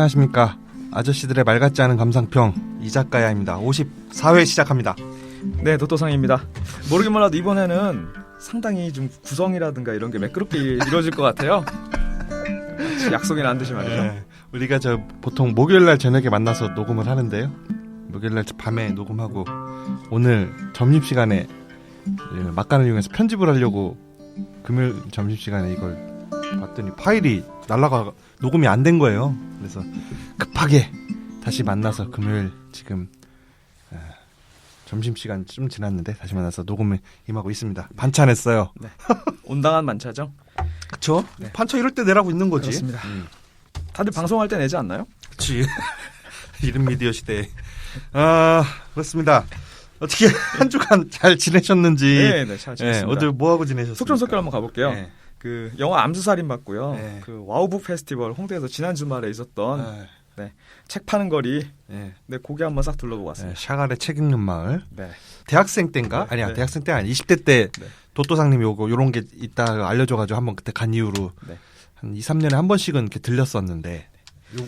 안녕하십니까. 아저씨들의 말 같지 않은 감상평 이작가야입니다. 54회 시작합니다. 네, 도토상입니다. 모르긴 몰라도 이번에는 상당히 좀 구성이라든가 이런 게 매끄럽게 이루어질 것 같아요. 약속이나 안 드시 말이죠. 네, 우리가 보통 목요일날 저녁에 만나서 녹음을 하는데요. 목요일날 밤에 녹음하고 오늘 점심시간에 막간을 이용해서 편집을 하려고 금요일 점심시간에 이걸 봤더니 파일이 날라가 녹음이 안 된 거예요. 그래서 급하게 다시 만나서 금요일 지금 점심시간 좀 지났는데 다시 만나서 녹음에 임하고 있습니다. 반찬했어요. 네. 온당한 만차죠. 그쵸? 네. 반차 이럴 때 내라고 있는 거지. 그렇습니다. 다들 방송할 때 내지 않나요? 그치. 이른 미디어 시대에. 그렇습니다. 어떻게 한 주간 잘 지내셨는지. 네, 잘 지냈습니다. 어제 뭐하고 지내셨습니까? 속전속결 한번 가볼게요. 네. 그 영화 암수살인 봤고요. 네. 그 와우북 페스티벌 홍대에서 지난 주말에 있었던 책 파는 거리. 네, 고기 한번 싹 둘러보고 왔습니다. 샤갈의 책 읽는 마을. 네. 대학생 때인가? 아니야, 네. 대학생 때 아니 20대 때 도토상님이 요런 게 있다 알려줘가지고 한번 그때 간 이후로 한 2, 3년에 한 번씩은 이렇게 들렸었는데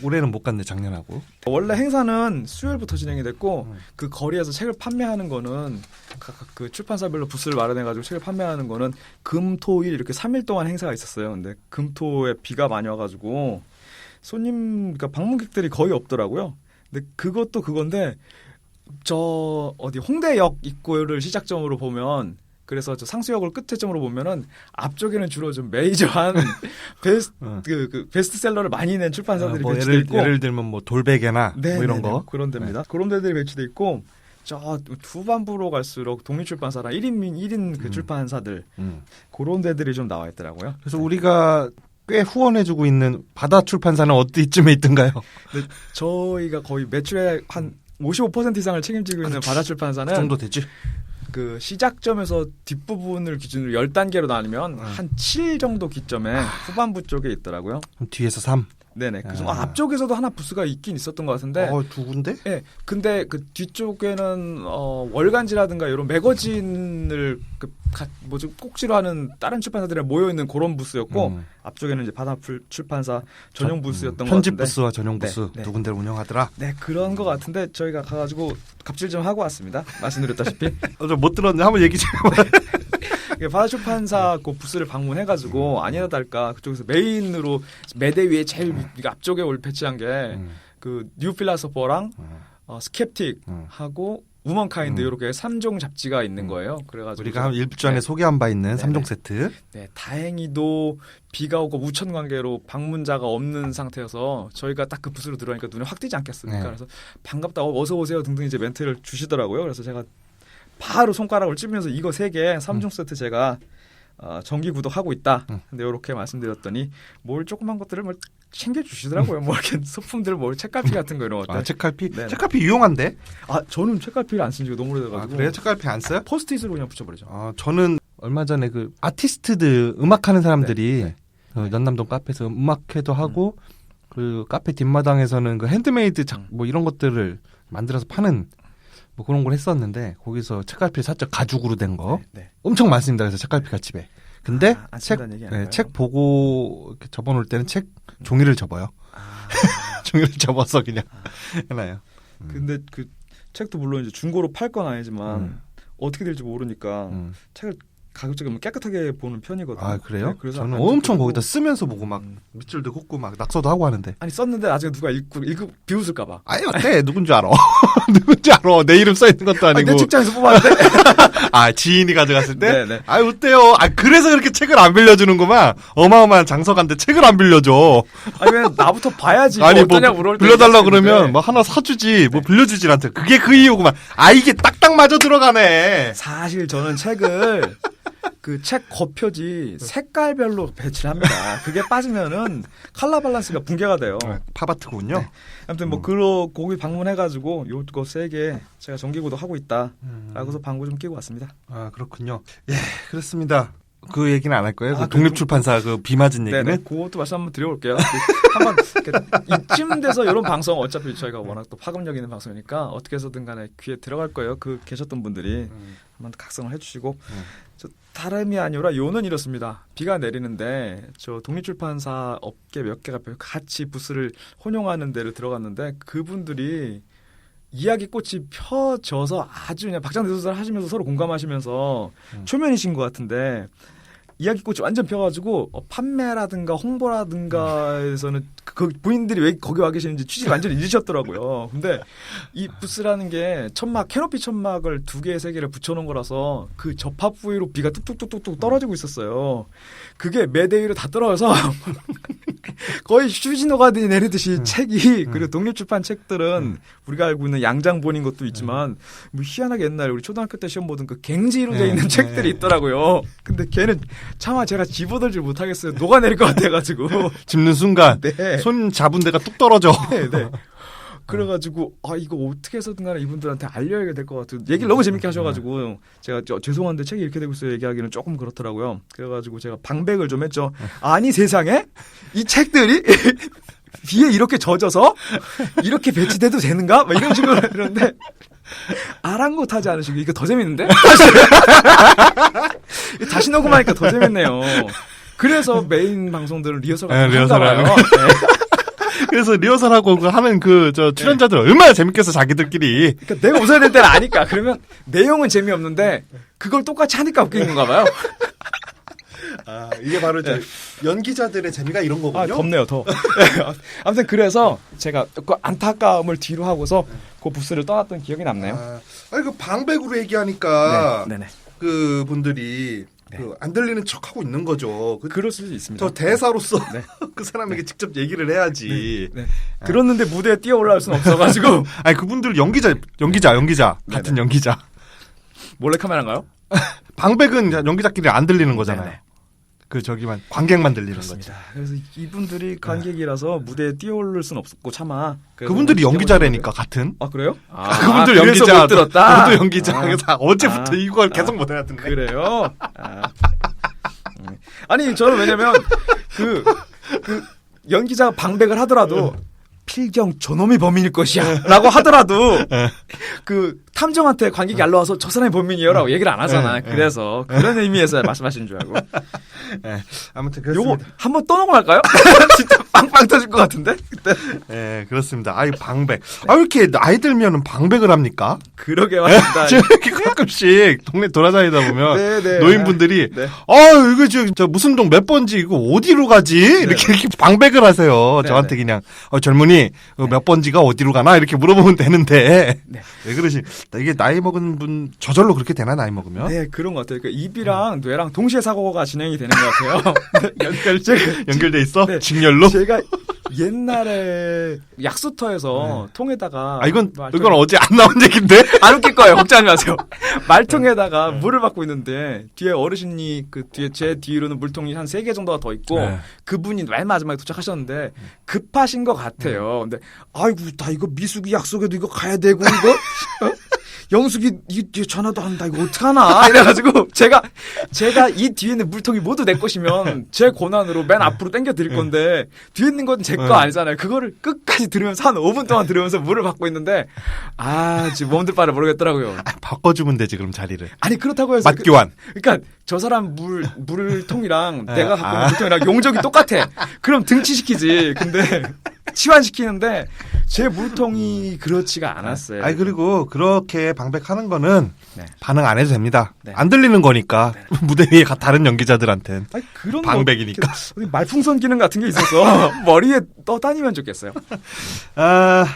올해는 못 갔네, 작년하고. 원래 행사는 수요일부터 진행이 됐고 그 거리에서 책을 판매하는 거는 각각 그 출판사별로 부스를 마련해가지고 책을 판매하는 거는 금, 토, 일 이렇게 3일 동안 행사가 있었어요. 근데 금, 토에 비가 많이 와가지고 그러니까 방문객들이 거의 없더라고요. 근데 그것도 그건데 어디 홍대역 입구를 시작점으로 보면, 그래서 저 상수역을 끝에점으로 보면은 앞쪽에는 주로 좀 메이저한 베스트셀러를 많이 낸 출판사들이 배치돼 있고, 예를 들면 뭐 돌베개나 뭐 이런 거 그런 데입니다. 그런 데들이 배치돼 있고, 저 후반부로 갈수록 독립출판사랑 1인 그 출판사들 그런 데들이 좀 나와 있더라고요. 그래서 우리가 꽤 후원해주고 있는 바다 출판사는 어디쯤에 있던가요? 근데 저희가 거의 매출의 한 55% 이상을 책임지고 있는 바다 출판사는 그 정도 되지? 그 시작점에서 뒷부분을 기준으로 10단계로 나누면 한 7 정도 기점에 후반부 쪽에 있더라고요. 그럼 뒤에서 3? 네네. 그래서 앞쪽에서도 하나 부스가 있긴 있었던 것 같은데. 두 군데? 네. 근데 그 뒤쪽에는 월간지라든가 이런 매거진을 좀 꼭지로 하는 다른 출판사들이 모여 있는 그런 부스였고, 앞쪽에는 이제 바다 출판사 전용 부스였던 것 같은데. 편집 부스와 전용 부스 두 군데를 운영하더라. 네, 그런 것 같은데 저희가 가가지고 갑질 좀 하고 왔습니다. 말씀드렸다시피. 못 들었는데 한번 얘기 좀 해봐. 바다 출판사 그 부스를 방문해가지고 아니나 다를까 그쪽에서 메인으로 매대 위에 제일 앞쪽에 배치한 게 그 뉴 필라소퍼랑 스캡틱하고 우먼카인드 이렇게 3종 잡지가 있는 거예요. 그래가지고 우리가 한 일주일에 소개한 바 있는 3종 세트. 네, 다행히도 비가 오고 우천 관계로 방문자가 없는 상태여서 저희가 딱 그 부스로 들어가니까 눈에 확 띄지 않겠습니까? 그래서 반갑다, 어서 오세요 등등 이제 멘트를 주시더라고요. 그래서 제가 바로 손가락을 찌면서 이거 3개 3종 세트 제가 정기 구독하고 있다. 근데 이렇게 말씀드렸더니 뭘 조그만 것들을 뭘 챙겨주시더라고요. 뭐 이렇게 소품들, 뭐 책갈피 같은 거 이런 것들. 책갈피? 네네. 책갈피 유용한데? 저는 책갈피를 안 쓴 지가 너무 오래돼가지고. 그래요? 책갈피 안 써요? 포스트잇으로 그냥 붙여버리죠. 저는 얼마 전에 그 아티스트들, 음악하는 사람들이 연남동 카페에서 음악회도 하고 그 카페 뒷마당에서는 그 핸드메이드 뭐 이런 것들을 만들어서 파는 뭐 그런 걸 했었는데, 거기서 책갈피를 살짝 가죽으로 된 거 엄청 많습니다. 그래서 책갈피가 집에. 근데 책 보고 이렇게 접어놓을 때는 책 종이를 접어요. 종이를 접어서 그냥 해놔요. 근데 그 책도 물론 이제 중고로 팔 건 아니지만 어떻게 될지 모르니까 책을 가급적이면 깨끗하게 보는 편이거든요. 그래요? 네, 그래서 저는 엄청 거기다 쓰면서 보고 막 밑줄도 긋고 막 낙서도 하고 하는데. 아니, 썼는데 나중에 누가 읽고 비웃을까 봐. 아니, 어때? 누군지 알아. 누군지 알아. 내 이름 써있는 것도 아니고. 내 책장에서 뽑았는데. 지인이 가져갔을 때? 네네. 어때요? 그래서 그렇게 책을 안 빌려주는구만. 어마어마한 장서가인데 책을 안 빌려줘. 아니, 왜 나부터 봐야지. 아니, 뭐 어떠냐 물어볼 때. 빌려달라고 그러면 뭐 하나 사주지. 뭐 빌려주질 않대. 그게 그 이유구만. 이게 딱딱 맞아 들어가네. 사실 저는 책을 그 책 겉표지 색깔별로 배치를 합니다. 그게 빠지면은 컬러 밸런스가 붕괴가 돼요. 팝아트군요. 네. 아무튼 뭐 거기 방문해가지고 요거 3개 제가 정기구독 하고 있다라고서 방구 좀 끼고 왔습니다. 그렇군요. 예, 그렇습니다. 그 얘기는 안 할 거예요? 아, 그 독립출판사 그 비 맞은 얘기는? 네네. 그것도 말씀 한번 드려볼게요. 한번 이쯤 돼서 이런 방송 어차피 저희가 워낙 또 파급력 있는 방송이니까 어떻게 해서든 간에 귀에 들어갈 거예요. 그 계셨던 분들이 한번 각성을 해주시고 저 다름이 아니라 요는 이렇습니다. 비가 내리는데 저 독립출판사 업계 몇 개가 같이 부스를 혼용하는 데를 들어갔는데 그분들이 이야기꽃이 펴져서 아주 그냥 박장대소를 하시면서 서로 공감하시면서 초면이신 것 같은데 이야기꽃이 완전 펴가지고 판매라든가 홍보라든가에서는 그 부인들이 왜 거기 와 계시는지 취지를 완전히 잃으셨더라고요. 근데 이 부스라는 게 천막 캐노피 천막을 2개, 3개를 붙여놓은 거라서 그 접합 부위로 비가 뚝뚝뚝뚝 떨어지고 있었어요. 그게 매대 위로 다 떨어져서 거의 휴지노가 내리듯이 책이 그리고 독립출판 책들은 우리가 알고 있는 양장본인 것도 있지만 뭐 희한하게 옛날에 우리 초등학교 때 시험 보던 그 갱지로 돼 있는 책들이 있더라고요. 근데 걔는 차마 제가 집어들질 못하겠어요. 녹아내릴 것 같아가지고 짚는 순간 네. 손 잡은 데가 뚝 떨어져. 네. 그래가지고 이거 어떻게 해서든 간에 이분들한테 알려야 될 것 같아요. 얘기를 너무 재밌게 하셔가지고 제가 죄송한데 책이 이렇게 되고 있어요 얘기하기는 조금 그렇더라고요. 그래가지고 제가 방백을 좀 했죠. 아니 세상에 이 책들이 비에 이렇게 젖어서 이렇게 배치돼도 되는가? 막 이런 식으로 그러는데 아랑곳하지 않으시고 이거 더 재밌는데? 다시 녹음하니까 더 재밌네요. 그래서 메인 방송들은 리허설 한가 봐요. 네. 그래서 리허설하고 하는 저 출연자들 얼마나 재밌겠어 자기들끼리. 그러니까 내가 웃어야 될 때는 아니까. 그러면 내용은 재미없는데 그걸 똑같이 하니까 웃기는 건가 봐요. 이게 바로 이제 연기자들의 재미가 이런 거군요. 덥네요, 더. 아무튼 그래서 제가 그 안타까움을 뒤로 하고서 그 부스를 떠났던 기억이 남네요. 그 방백으로 얘기하니까 네네. 그 분들이 안 들리는 척하고 있는 거죠. 그럴 수도 있습니다. 저 대사로서 네. 그 사람에게 직접 얘기를 해야지. 네. 그랬는데 무대에 뛰어 올라올 수는 없어가지고. 아니 그분들 연기자 같은 연기자. 몰래 카메라인가요? 방백은 연기자끼리 안 들리는 거잖아요. 네네. 그 저기만 관객만 들리는 그렇습니다. 거죠. 그래서 이분들이 관객이라서 무대에 뛰어오를 수는 없었고 차마 그분들이 연기자라니까 같은. 그래요? 그분들 그래서 연기자. 못 들었다. 그분들 연기자. 그래서 어제부터 이걸 계속 못 알아듣네. 그래요? 아니 저는 왜냐면 그 연기자가 방백을 하더라도 필경 저놈이 범인일 것이야 라고 하더라도 그 탐정한테 관객이 알러와서 저 사람이 범인이에요 라고 얘기를 안 하잖아. 그래서 그런 의미에서 말씀하시는 줄 알고. 아무튼 요거 그렇습니다. 한번 떠놓고 할까요? 진짜 빵빵 터질 것 같은데 그때. 네, 그렇습니다. 방백. 왜 이렇게 나이 들면은 방백을 합니까? 그러게 말입니다. 제가 이렇게 가끔씩 동네 돌아다니다 보면 네네. 노인분들이 네. 이거 저 무슨 동 몇 번지 이거 어디로 가지? 이렇게 방백을 하세요. 네네. 저한테 그냥 젊은이 몇 번지가 어디로 가나 이렇게 물어보면 되는데 네. 왜 그러시? 이게 나이 먹은 분 저절로 그렇게 되나 나이 먹으면? 네, 그런 것 같아요. 그러니까 입이랑 뇌랑 동시에 사고가 진행이 되는 것 같아요. 연결돼 있어? 네. 직렬로? 제가 옛날에 약수터에서 통에다가 이건 어제 안 나온 얘긴데? 안 웃길 거예요. 걱정하지 마세요. 말통에다가 물을 받고 있는데 뒤에 어르신이 제 뒤로는 물통이 한 3개 정도가 더 있고 그분이 맨 마지막에 도착하셨는데 급하신 것 같아요. 근데 아이고 나 이거 미숙이 약속에도 이거 가야 되고 이거 영숙이 이 뒤에 전화도 한다 이거 어떡하나 이래가지고 제가 이 뒤에 있는 물통이 모두 내 것이면 제 권한으로 맨 앞으로 당겨 드릴 건데 뒤에 있는 건 제 거 아니잖아요. 그거를 끝까지 들으면서 한 5분 동안 들으면서 물을 받고 있는데 지금 몸둘 바를 모르겠더라고요. 바꿔주면 되지 그럼 자리를. 아니 그렇다고 해서 맞교환. 그러니까 저 사람 물통이랑 내가 갖고 있는 물통이랑 용적이 똑같아. 그럼 등치시키지. 근데 치환시키는데 제 물통이 그렇지가 않았어요. 그리고 그렇게 방백하는 거는 반응 안 해도 됩니다. 네. 안 들리는 거니까 무대 위에 다른 연기자들한테는 그런 방백이니까. 말풍선 기능 같은 게 있어서 머리에 떠다니면 좋겠어요.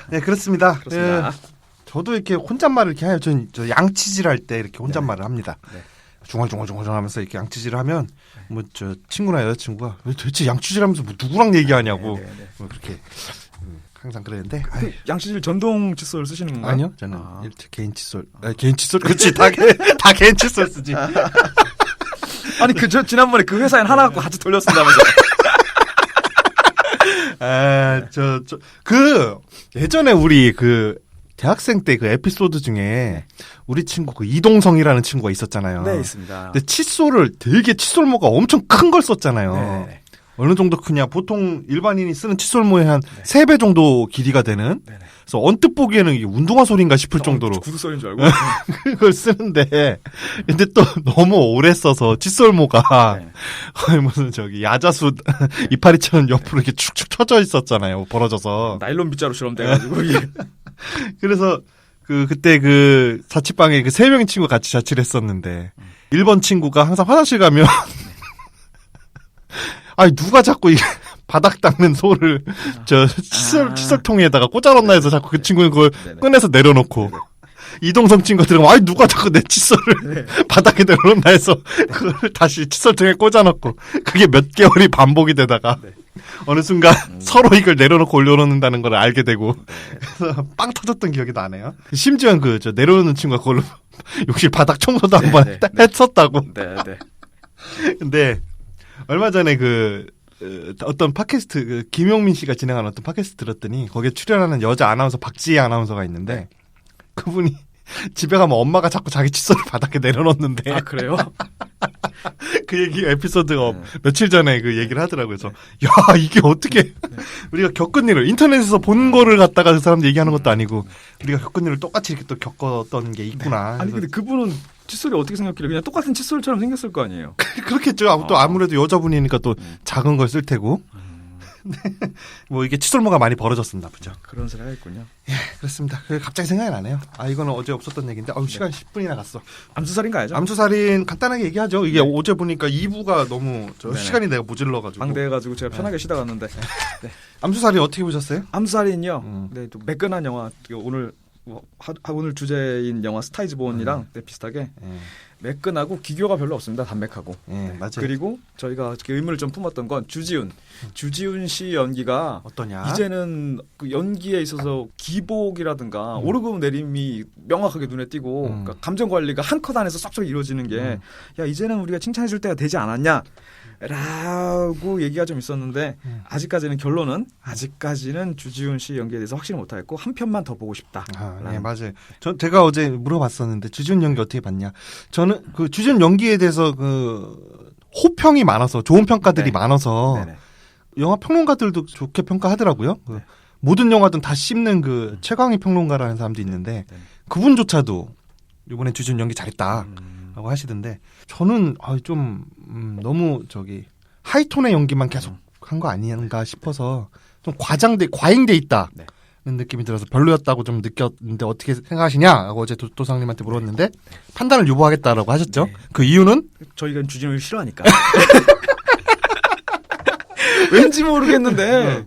네 그렇습니다. 그렇습니다. 저도 이렇게 혼잣말을 이렇게 해요. 저 양치질 할 때 이렇게 혼잣말을 합니다. 네. 중얼중얼 하면서 이렇게 양치질을 하면 저 친구나 여자친구가 도대체 양치질 하면서 뭐 누구랑 얘기하냐고 뭐 그렇게 항상 그랬는데 양치질 전동 칫솔 쓰시는 건가요? 아니요 저는 개인 칫솔 개인 칫솔 그렇지 다 개인 칫솔 쓰지. 아니 저 지난번에 그 회사엔 하나 갖고 같이 돌렸습니다면서. 예전에 우리 대학생 때 그 에피소드 중에 우리 친구 그 이동성이라는 친구가 있었잖아요. 네, 있습니다. 근데 칫솔을 되게 칫솔모가 엄청 큰 걸 썼잖아요. 네. 어느 정도 크냐? 보통 일반인이 쓰는 칫솔모의 한 네. 3배 정도 길이가 되는. 네네. 그래서 언뜻 보기에는 이게 운동화 소리인가 싶을 정도로 구두소리인 줄 알고. 그걸 쓰는데, 근데 또 너무 오래 써서 칫솔모가 네. 거의 무슨 저기 야자수 이파리처럼 옆으로 이렇게 축축 쳐져 있었잖아요. 벌어져서. 나일론 빗자루처럼 돼가지고 이게. 그래서 그때 그 자취방에 그 3명의 친구 같이 자취를 했었는데 1번 친구가 항상 화장실 가면 아니 누가 자꾸 이 바닥 닦는 소를 저 칫솔통에다가 꽂아놓나 해서 자꾸 그 친구는 그걸 네네. 꺼내서 내려놓고 이동성 친구가 들어가면 아니 누가 자꾸 내 칫솔을 바닥에 내려놓나 해서 그걸 다시 칫솔통에 꽂아놓고 그게 몇 개월이 반복이 되다가 어느 순간 서로 이걸 내려놓고 올려놓는다는 걸 알게 되고 그래서 빵 터졌던 기억이 나네요. 심지어 그 저 내려놓는 친구가 그걸로 욕실 바닥 청소도 한번 했었다고. 네. 근데 얼마 전에 어떤 팟캐스트 김용민 씨가 진행하는 어떤 팟캐스트 들었더니 거기에 출연하는 여자 아나운서 박지혜 아나운서가 있는데 그분이 집에 가면 엄마가 자꾸 자기 칫솔을 바닥에 내려놓는데 아, 그래요? 그 얘기 에피소드가 며칠 전에 그 얘기를 하더라고요. 그래서 야 이게 어떻게 우리가 겪은 일을 인터넷에서 본 거를 갖다가 그 사람들 얘기하는 것도 아니고 우리가 겪은 일을 똑같이 이렇게 또 겪었던 게 있구나. 아니 근데 그분은 칫솔이 어떻게 생겼길래 그냥 똑같은 칫솔처럼 생겼을 거 아니에요? 그렇겠죠. 또 아무래도 여자분이니까 또 작은 걸 쓸 테고. 뭐 이게 칫솔모가 많이 벌어졌었나 보죠. 그런 소리 하겠군요. 예, 그렇습니다. 갑자기 생각이 나네요. 아, 이거는 어제 없었던 얘기인데, 시간 10분이나 갔어. 암수살인 가야죠. 암수살인 간단하게 얘기하죠. 이게 어제 보니까 2부가 너무 네네. 시간이 내가 모질러가지고. 방대해가지고 제가 편하게 쉬다 갔는데. 네. 암수살인 어떻게 보셨어요? 암수살인요. 네, 또 매끈한 영화. 오늘 오늘 주제인 영화 스타이즈본이랑 비슷하게 매끈하고 기교가 별로 없습니다. 담백하고. 맞아요. 그리고 저희가 의문을 좀 품었던 건 주지훈 씨 연기가 어떠냐? 이제는 그 연기에 있어서 기복이라든가 오르고 내림이 명확하게 눈에 띄고 그러니까 감정 관리가 한 컷 안에서 쏙쏙 이루어지는 게 야 이제는 우리가 칭찬해줄 때가 되지 않았냐? 라고 얘기가 좀 있었는데 아직까지는 주지훈 씨 연기에 대해서 확실히 못하겠고 한 편만 더 보고 싶다. 네, 맞아요. 제가 어제 물어봤었는데 주지훈 연기 어떻게 봤냐? 저는 그 주지훈 연기에 대해서 그 호평이 많아서 좋은 평가들이 많아서 네네. 영화 평론가들도 좋게 평가하더라고요. 그 모든 영화든 다 씹는 그 최광희 평론가라는 사람도 있는데 그분조차도 이번에 주지훈 연기 잘했다라고 하시던데 저는 좀 너무 하이톤의 연기만 계속 한 거 아닌가 싶어서 좀 과잉돼 있다. 는 느낌이 들어서 별로였다고 좀 느꼈는데 어떻게 생각하시냐? 하고 어제 도상님한테 물었는데 판단을 유보하겠다라고 하셨죠. 그 이유는? 저희가 주진우를 싫어하니까. 왠지 모르겠는데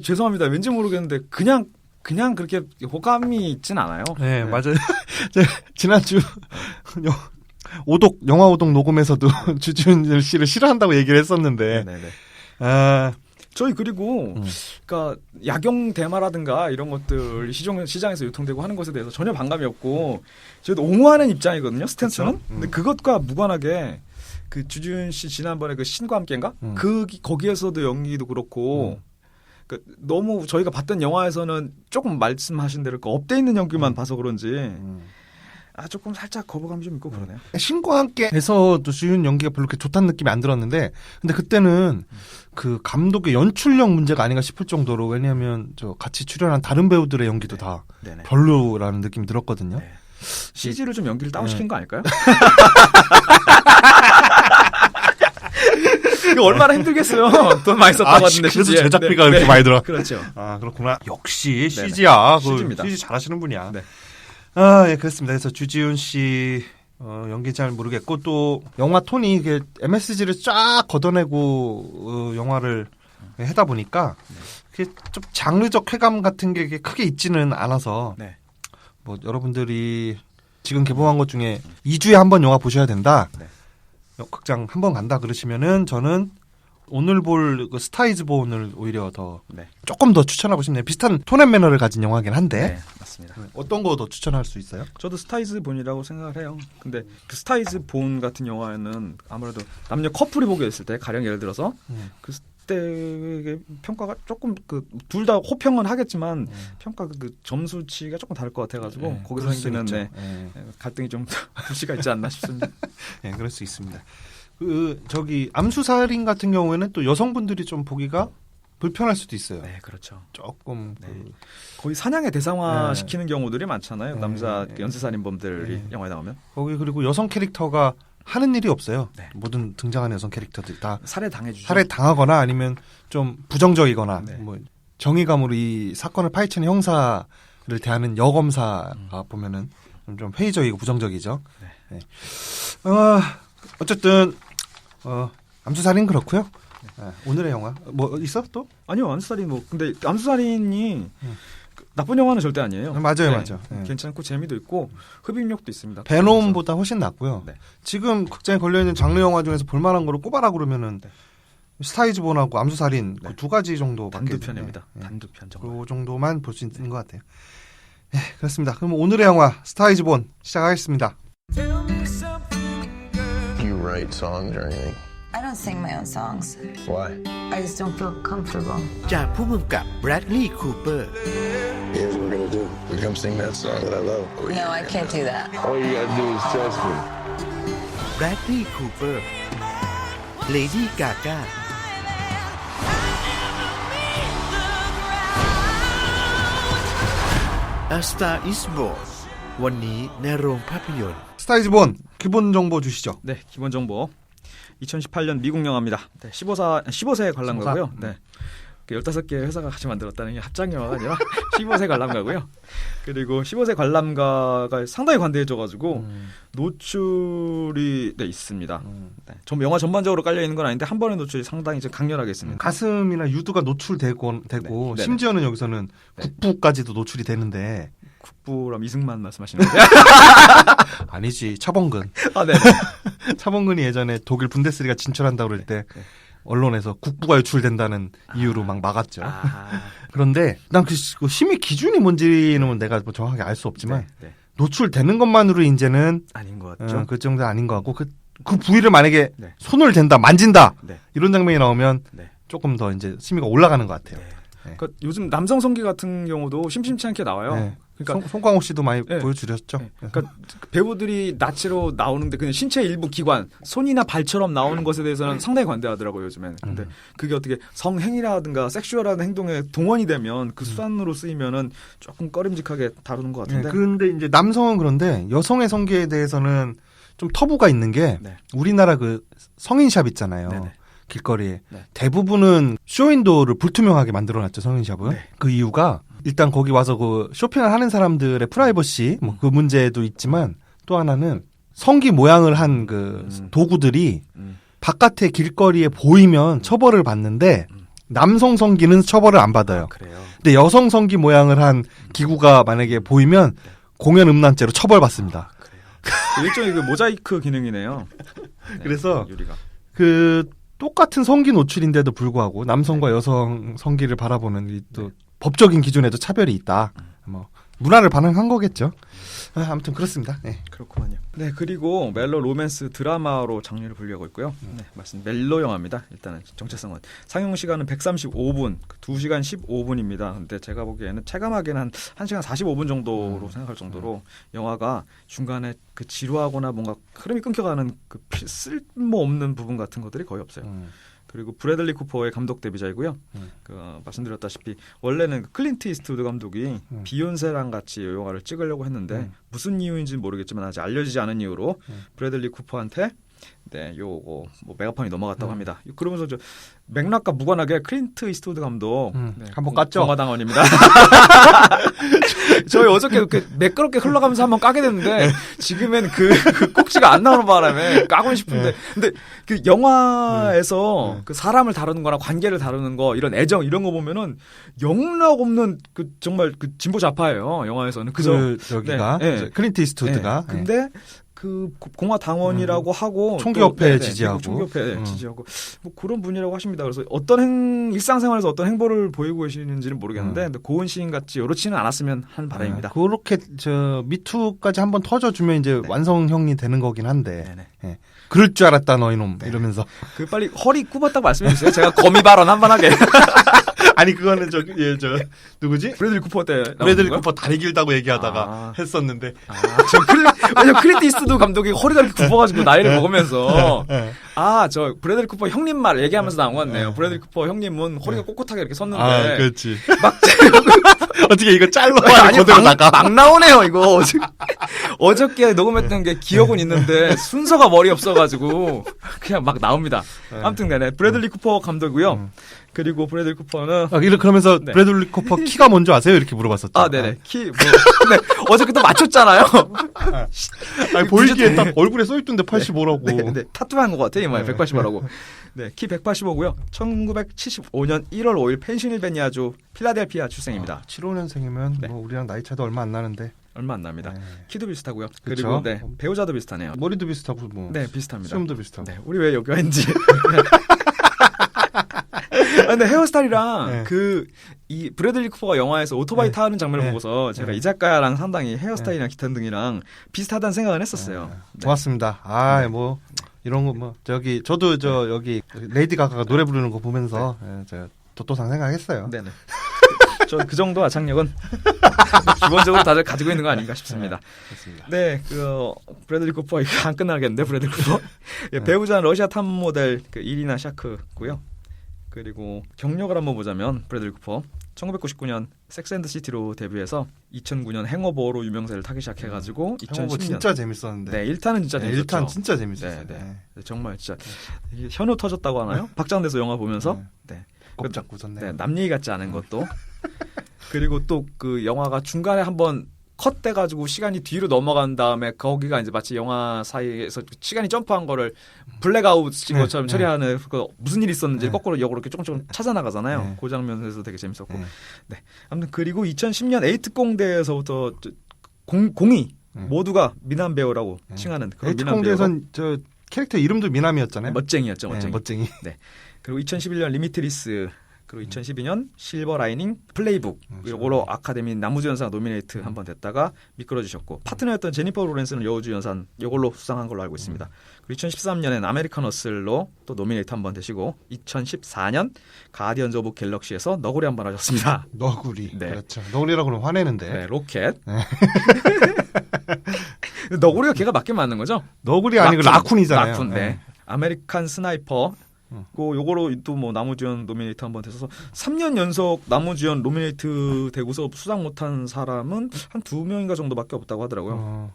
죄송합니다. 왠지 모르겠는데 그냥 그렇게 호감이 있진 않아요. 네. 맞아요. 지난주 영화 오독 녹음에서도 주지훈 씨를 싫어한다고 얘기를 했었는데 저희 그리고 그러니까 약용 대마라든가 이런 것들 시장에서 유통되고 하는 것에 대해서 전혀 반감이 없고 저희도 옹호하는 입장이거든요. 스탠스는. 근데 그것과 무관하게 그 주지훈 씨 지난번에 그 신과 함께인가? 거기에서도 연기도 그렇고 그러니까 너무 저희가 봤던 영화에서는 조금 말씀하신 대로 그 업돼 있는 연기만 봐서 그런지 조금 살짝 거부감이 좀 있고 그러네요. 신과 함께 해서 또 주지훈 연기가 별로 그렇게 좋다는 느낌이 안 들었는데 근데 그때는 그 감독의 연출력 문제가 아닌가 싶을 정도로 왜냐하면 같이 출연한 다른 배우들의 연기도 다 별로라는 느낌이 들었거든요. CG를 좀 연기를 다운시킨 거 아닐까요? 이거 얼마나 힘들겠어요. 돈 많이 썼다고 하는데 그래서 제작비가 그렇게 많이 들어. 그렇죠. 그렇구나. 역시 CG야. CG입니다. CG 잘하시는 분이야. 네. 예, 그렇습니다. 그래서 주지훈 씨 연기 잘 모르겠고 또 영화 톤이 이게 MSG를 쫙 걷어내고 영화를 하다 보니까 그게 좀 장르적 쾌감 같은 게 크게 있지는 않아서 뭐 여러분들이 지금 개봉한 것 중에 2주에 한 번 영화 보셔야 된다. 극장 한 번 간다 그러시면은 저는 오늘 볼 그 스타이즈본을 오히려 더 조금 더 추천하고 싶네요. 비슷한 톤 앤 매너를 가진 영화긴 한데 맞습니다. 어떤 거 더 추천할 수 있어요? 저도 스타이즈본이라고 생각을 해요. 근데 그 스타이즈본 같은 영화에는 아무래도 남녀 커플이 보게 됐을 때 가령 예를 들어서 그 그때 평가가 조금 둘 다 호평은 하겠지만 평가 그 점수치가 조금 다를 것 같아가지고 네, 거기서 그럴 수 생기는 있죠. 네, 네. 갈등이 좀 불씨가 있지 않나 싶습니다. 네, 그럴 수 있습니다. 저기 암수살인 같은 경우에는 또 여성분들이 좀 보기가 불편할 수도 있어요. 네, 그렇죠. 조금 네. 거의 사냥의 대상화 네. 시키는 경우들이 많잖아요. 네. 남자 네. 연쇄살인범들이 네. 영화에 나오면 거기 그리고 여성 캐릭터가 하는 일이 없어요. 네. 모든 등장하는 여성 캐릭터들이 다 살해 당해주죠. 살해 당하거나 아니면 좀 부정적이거나 네. 뭐 정의감으로 이 사건을 파헤치는 형사를 대하는 여검사가 보면은 좀 회의적이고 부정적이죠. 네. 네. 어쨌든 암수살인 그렇고요. 네. 오늘의 영화 뭐 있어 또? 아니요, 암수살인 근데 암수살인이 나쁜 영화는 절대 아니에요. 맞아요, 네. 맞아요. 네. 괜찮고 재미도 있고 흡입력도 있습니다. 베놈보다 훨씬 낫고요. 네. 지금 극장에 걸려 있는 장르 영화 중에서 볼만한 거를 꼽아라 그러면은 네. 스타이즈본하고 암수살인 네. 그 두 가지 정도밖에 단두편입니다. 네. 단두편 정말. 그 정도만 볼 수 있는 것 같아요. 네, 그렇습니다. 그럼 오늘의 영화 스타이즈본 시작하겠습니다. Do you write songs or anything? I don't sing my own songs. Why? I just don't feel comfortable. จากผู้กำกับแบรดลีย์คูเปอร์ Here's what we're gonna do. We're gonna sing that song that I love. No, I can't do that. All you gotta do is trust me. แบรดลีย์คูเปอร์เลดี้กาก้า A Star Is Born วันนี้ในโรงภาพยนตร์ 스타이즈본 기본 정보 주시죠. 네, 기본 정보. 2018년 미국 영화입니다. 네, 15세 관람가고요. 네. 15개 회사가 같이 만들었다는 게 합작 영화가 아니라 15세 관람가고요. 그리고 15세 관람가가 상당히 관대해져가지고 노출이 있습니다. 네. 영화 전반적으로 깔려 있는 건 아닌데 한 번의 노출이 상당히 이제 강렬하게 있습니다. 가슴이나 유두가 노출되고 네. 심지어는 여기서는 네. 국부까지도 노출이 되는데 국부람 이승만 말씀하시는 거예요? 아니지 차범근. 아, 네. 차범근이 예전에 독일 분데스리가 진출한다고 그럴 때 네. 언론에서 국부가 유출된다는 이유로 막 막았죠. 아, 그런데 난 그 심의 기준이 뭔지는 내가 뭐 정확하게 알 수 없지만 네. 노출되는 것만으로 이제는 아닌 것 같죠. 그 정도 아닌 것 같고 그 부위를 만약에 네. 손을 댄다 만진다 네. 이런 장면이 나오면 네. 조금 더 이제 심의가 올라가는 것 같아요. 그러니까 요즘 남성 성기 같은 경우도 심심치 않게 나와요. 네. 그러니까 송강호 씨도 많이 네. 보여주셨죠. 네. 그러니까 배우들이 나치로 나오는데 그냥 신체 일부 기관, 손이나 발처럼 나오는 것에 대해서는 상당히 관대하더라고요, 요즘에는. 근데 그게 어떻게 성행위라든가 섹슈얼한 행동에 동원이 되면 그 수단으로 쓰이면은 조금 꺼림직하게 다루는 것 네, 같은데. 그런데 이제 남성은 그런데 여성의 성기에 대해서는 좀 터부가 있는 게 네. 우리나라 그 성인샵 있잖아요. 네네. 길거리에 네. 대부분은 쇼윈도를 불투명하게 만들어놨죠 성인샵은. 네. 그 이유가 일단 거기 와서 그 쇼핑을 하는 사람들의 프라이버시 뭐 그 문제도 있지만 또 하나는 성기 모양을 한 그 도구들이 바깥에 길거리에 보이면 처벌을 받는데 남성 성기는 처벌을 안 받아요. 그래요. 근데 여성 성기 모양을 한 기구가 만약에 보이면 공연 음란죄로 처벌받습니다. 그래요. 일종의 그 모자이크 기능이네요. 네, 그래서 유리가. 그 똑같은 성기 노출인데도 불구하고 남성과 여성 성기를 바라보는 이 또 법적인 기준에도 차별이 있다. 뭐 문화를 반영한 거겠죠. 아무튼 그렇습니다. 네. 그렇구만요. 네, 그리고 멜로 로맨스 드라마로 장르를 분류하고 있고요. 네, 맞습니다. 멜로 영화입니다. 일단은 정체성은 상영 시간은 135분, 2시간 15분입니다. 근데 제가 보기에는 체감하기에는 한 1시간 45분 정도로 생각할 정도로 영화가 중간에 그 지루하거나 뭔가 흐름이 끊겨가는 그 쓸모없는 부분 같은 것들이 거의 없어요. 그리고 브래들리 쿠퍼의 감독 데뷔작이고요. 말씀드렸다시피 원래는 클린트 이스트우드 감독이 비욘세랑 같이 이 영화를 찍으려고 했는데 무슨 이유인지는 모르겠지만 아직 알려지지 않은 이유로 브래들리 쿠퍼한테 요거 뭐 메가폰이 넘어갔다고 합니다. 그러면서 저 맥락과 무관하게 클린트 이스트우드 감독 한번 깠죠. 공화당원입니다. 저희 어저께 이렇게 매끄럽게 흘러가면서 한번 까게 됐는데 지금은 그 꼭지가 안 나오는 바람에 까고는 싶은데 근데 그 영화에서 그 사람을 다루는 거나 관계를 다루는 거 이런 애정 이런 거 보면은 영락 없는 그 정말 그 진보 좌파예요. 영화에서는 그죠? 저기가 네, 네. 클린트 이스트우드가. 근데 그 공화당원이라고 하고 총기협회 또, 지지하고. 총기협회 지지하고 뭐 그런 분이라고 하십니다. 그래서 어떤 일상생활에서 어떤 행보를 보이고 계시는지는 모르겠는데 근데 고은 시인 같이 요렇지는 않았으면 하는 바람입니다. 그렇게 저 미투까지 한번 터져주면 이제 네. 완성형이 되는 거긴 한데. 네네. 예. 그럴 줄 알았다 너 이놈 이러면서. 그 빨리 허리 굽었다고 말씀해 주세요. 제가 거미 발언 한 번 하게. 아니 그거는 저 누구지? 브래들리 쿠퍼 때 브래들리 나오는 쿠퍼 다리 길다고 얘기하다가 아. 했었는데. 왜냐면 클린트 이스트우드 감독이 허리가 이렇게 굽어가지고 나이를 먹으면서 예. 저 브래들리 쿠퍼 형님 말 얘기하면서 나온 것 같네요. 브래들리 쿠퍼 형님은 허리가 꼿꼿하게 이렇게 섰는데 아, 그렇지. 막 어떻게 이거 짤로 아니, 그대로 나가? 막 나오네요 이거. 어저께 녹음했던 게 기억은 있는데 순서가 머리 없어가지고 그냥 막 나옵니다. 아무튼 간에 브래들리 쿠퍼 감독이고요. 그리고 브래들리 쿠퍼는 그러면서 네. 브래들리 쿠퍼 키가 뭔지 아세요? 이렇게 물어봤었죠. 네네 근데 어저께 또 맞췄잖아요. 아니, 보이기에 딱 얼굴에 써있던데 85라고. 네, 타투한 것 같아 이마에 네. 185라고. 네, 키 185고요. 1975년 1월 5일 펜실베니아주 필라델피아 출생입니다. 75년생이면 네. 뭐 우리랑 나이 차도 얼마 안 나는데. 얼마 안 납니다. 네. 키도 비슷하고요. 그쵸? 그리고 네, 배우자도 비슷하네요. 머리도 비슷하고 뭐. 네, 비슷합니다. 수염도 비슷하고. 네, 우리 왜 여기 왔는지. 근데 헤어스타일이랑 네. 이 브래들리 쿠퍼가 영화에서 오토바이 네. 타는 장면을 네. 보고서 제가 네. 이 작가랑 상당히 헤어스타일이랑 기타 등이랑 비슷하다는 생각을 했었어요. 네. 고맙습니다. 뭐 이런 거 뭐 저도 여기 레이디 가가가 노래 부르는 거 보면서 제가 도토상 생각했어요. 네네. 저 그 정도 아착력은 기본적으로 다들 가지고 있는 거 아닌가 싶습니다. 그렇습니다. 네, 브래들리 쿠퍼 이거 안 끝나겠는데 브래들리 쿠퍼. 예, 배우자는 러시아 탑 모델 이리나 샤크고요. 그리고 경력을 한번 보자면 브래들리 쿠퍼 1999년 섹스앤드시티로 데뷔해서 2009년 행어버로 유명세를 타기 시작해가지고 2010년 진짜 재밌었는데. 네 1탄은 진짜 재밌었죠. 1탄 진짜 재밌었어요. 네. 정말 진짜 이게 현우 터졌다고 하나요? 박장대소 영화 보면서 네. 꼭 잡고 웃었네. 네, 남 얘기 같지 않은 것도. 그리고 또 그 영화가 중간에 한번 컷돼가지고 시간이 뒤로 넘어간 다음에 거기가 이제 마치 영화 사이에서 시간이 점프한 거를 블랙아웃인 것처럼 처리하는 그 무슨 일이 있었는지 거꾸로 역으로 이렇게 조금 찾아 나가잖아요. 네. 그 장면에서 되게 재밌었고. 네. 아무튼 그리고 2010년 에이트공대에서부터 공이 모두가 미남 배우라고 칭하는 그런 미남 배우. 에이트공대에선 저 캐릭터 이름도 미남이었잖아요. 멋쟁이였죠, 네, 멋쟁이. 네. 그리고 2011년 리미트리스 그리고 2012년 실버 라이닝 플레이북 이걸로 아카데미 나무주연상 노미네이트 한번 됐다가 미끄러지셨고 파트너였던 제니퍼 로렌스는 여우주연상 이걸로 수상한 걸로 알고 있습니다. 그리고 2013년엔 아메리칸 허슬로 또 노미네이트 한번 되시고 2014년 가디언즈 오브 갤럭시에서 너구리 한번 하셨습니다. 너구리. 네. 그렇죠. 너구리라고 그러면 화내는데. 네, 로켓. 너구리가 걔가 맞긴 맞는 거죠? 너구리 아니고 라쿤이잖아요. 라쿤, 네. 아메리칸 스나이퍼. 요거로 또 뭐 나무주연 노미네이트 한번 됐어서 3년 연속 나무주연 노미네이트 되고서 수상 못한 사람은 한 2명인가 정도밖에 없다고 하더라고요.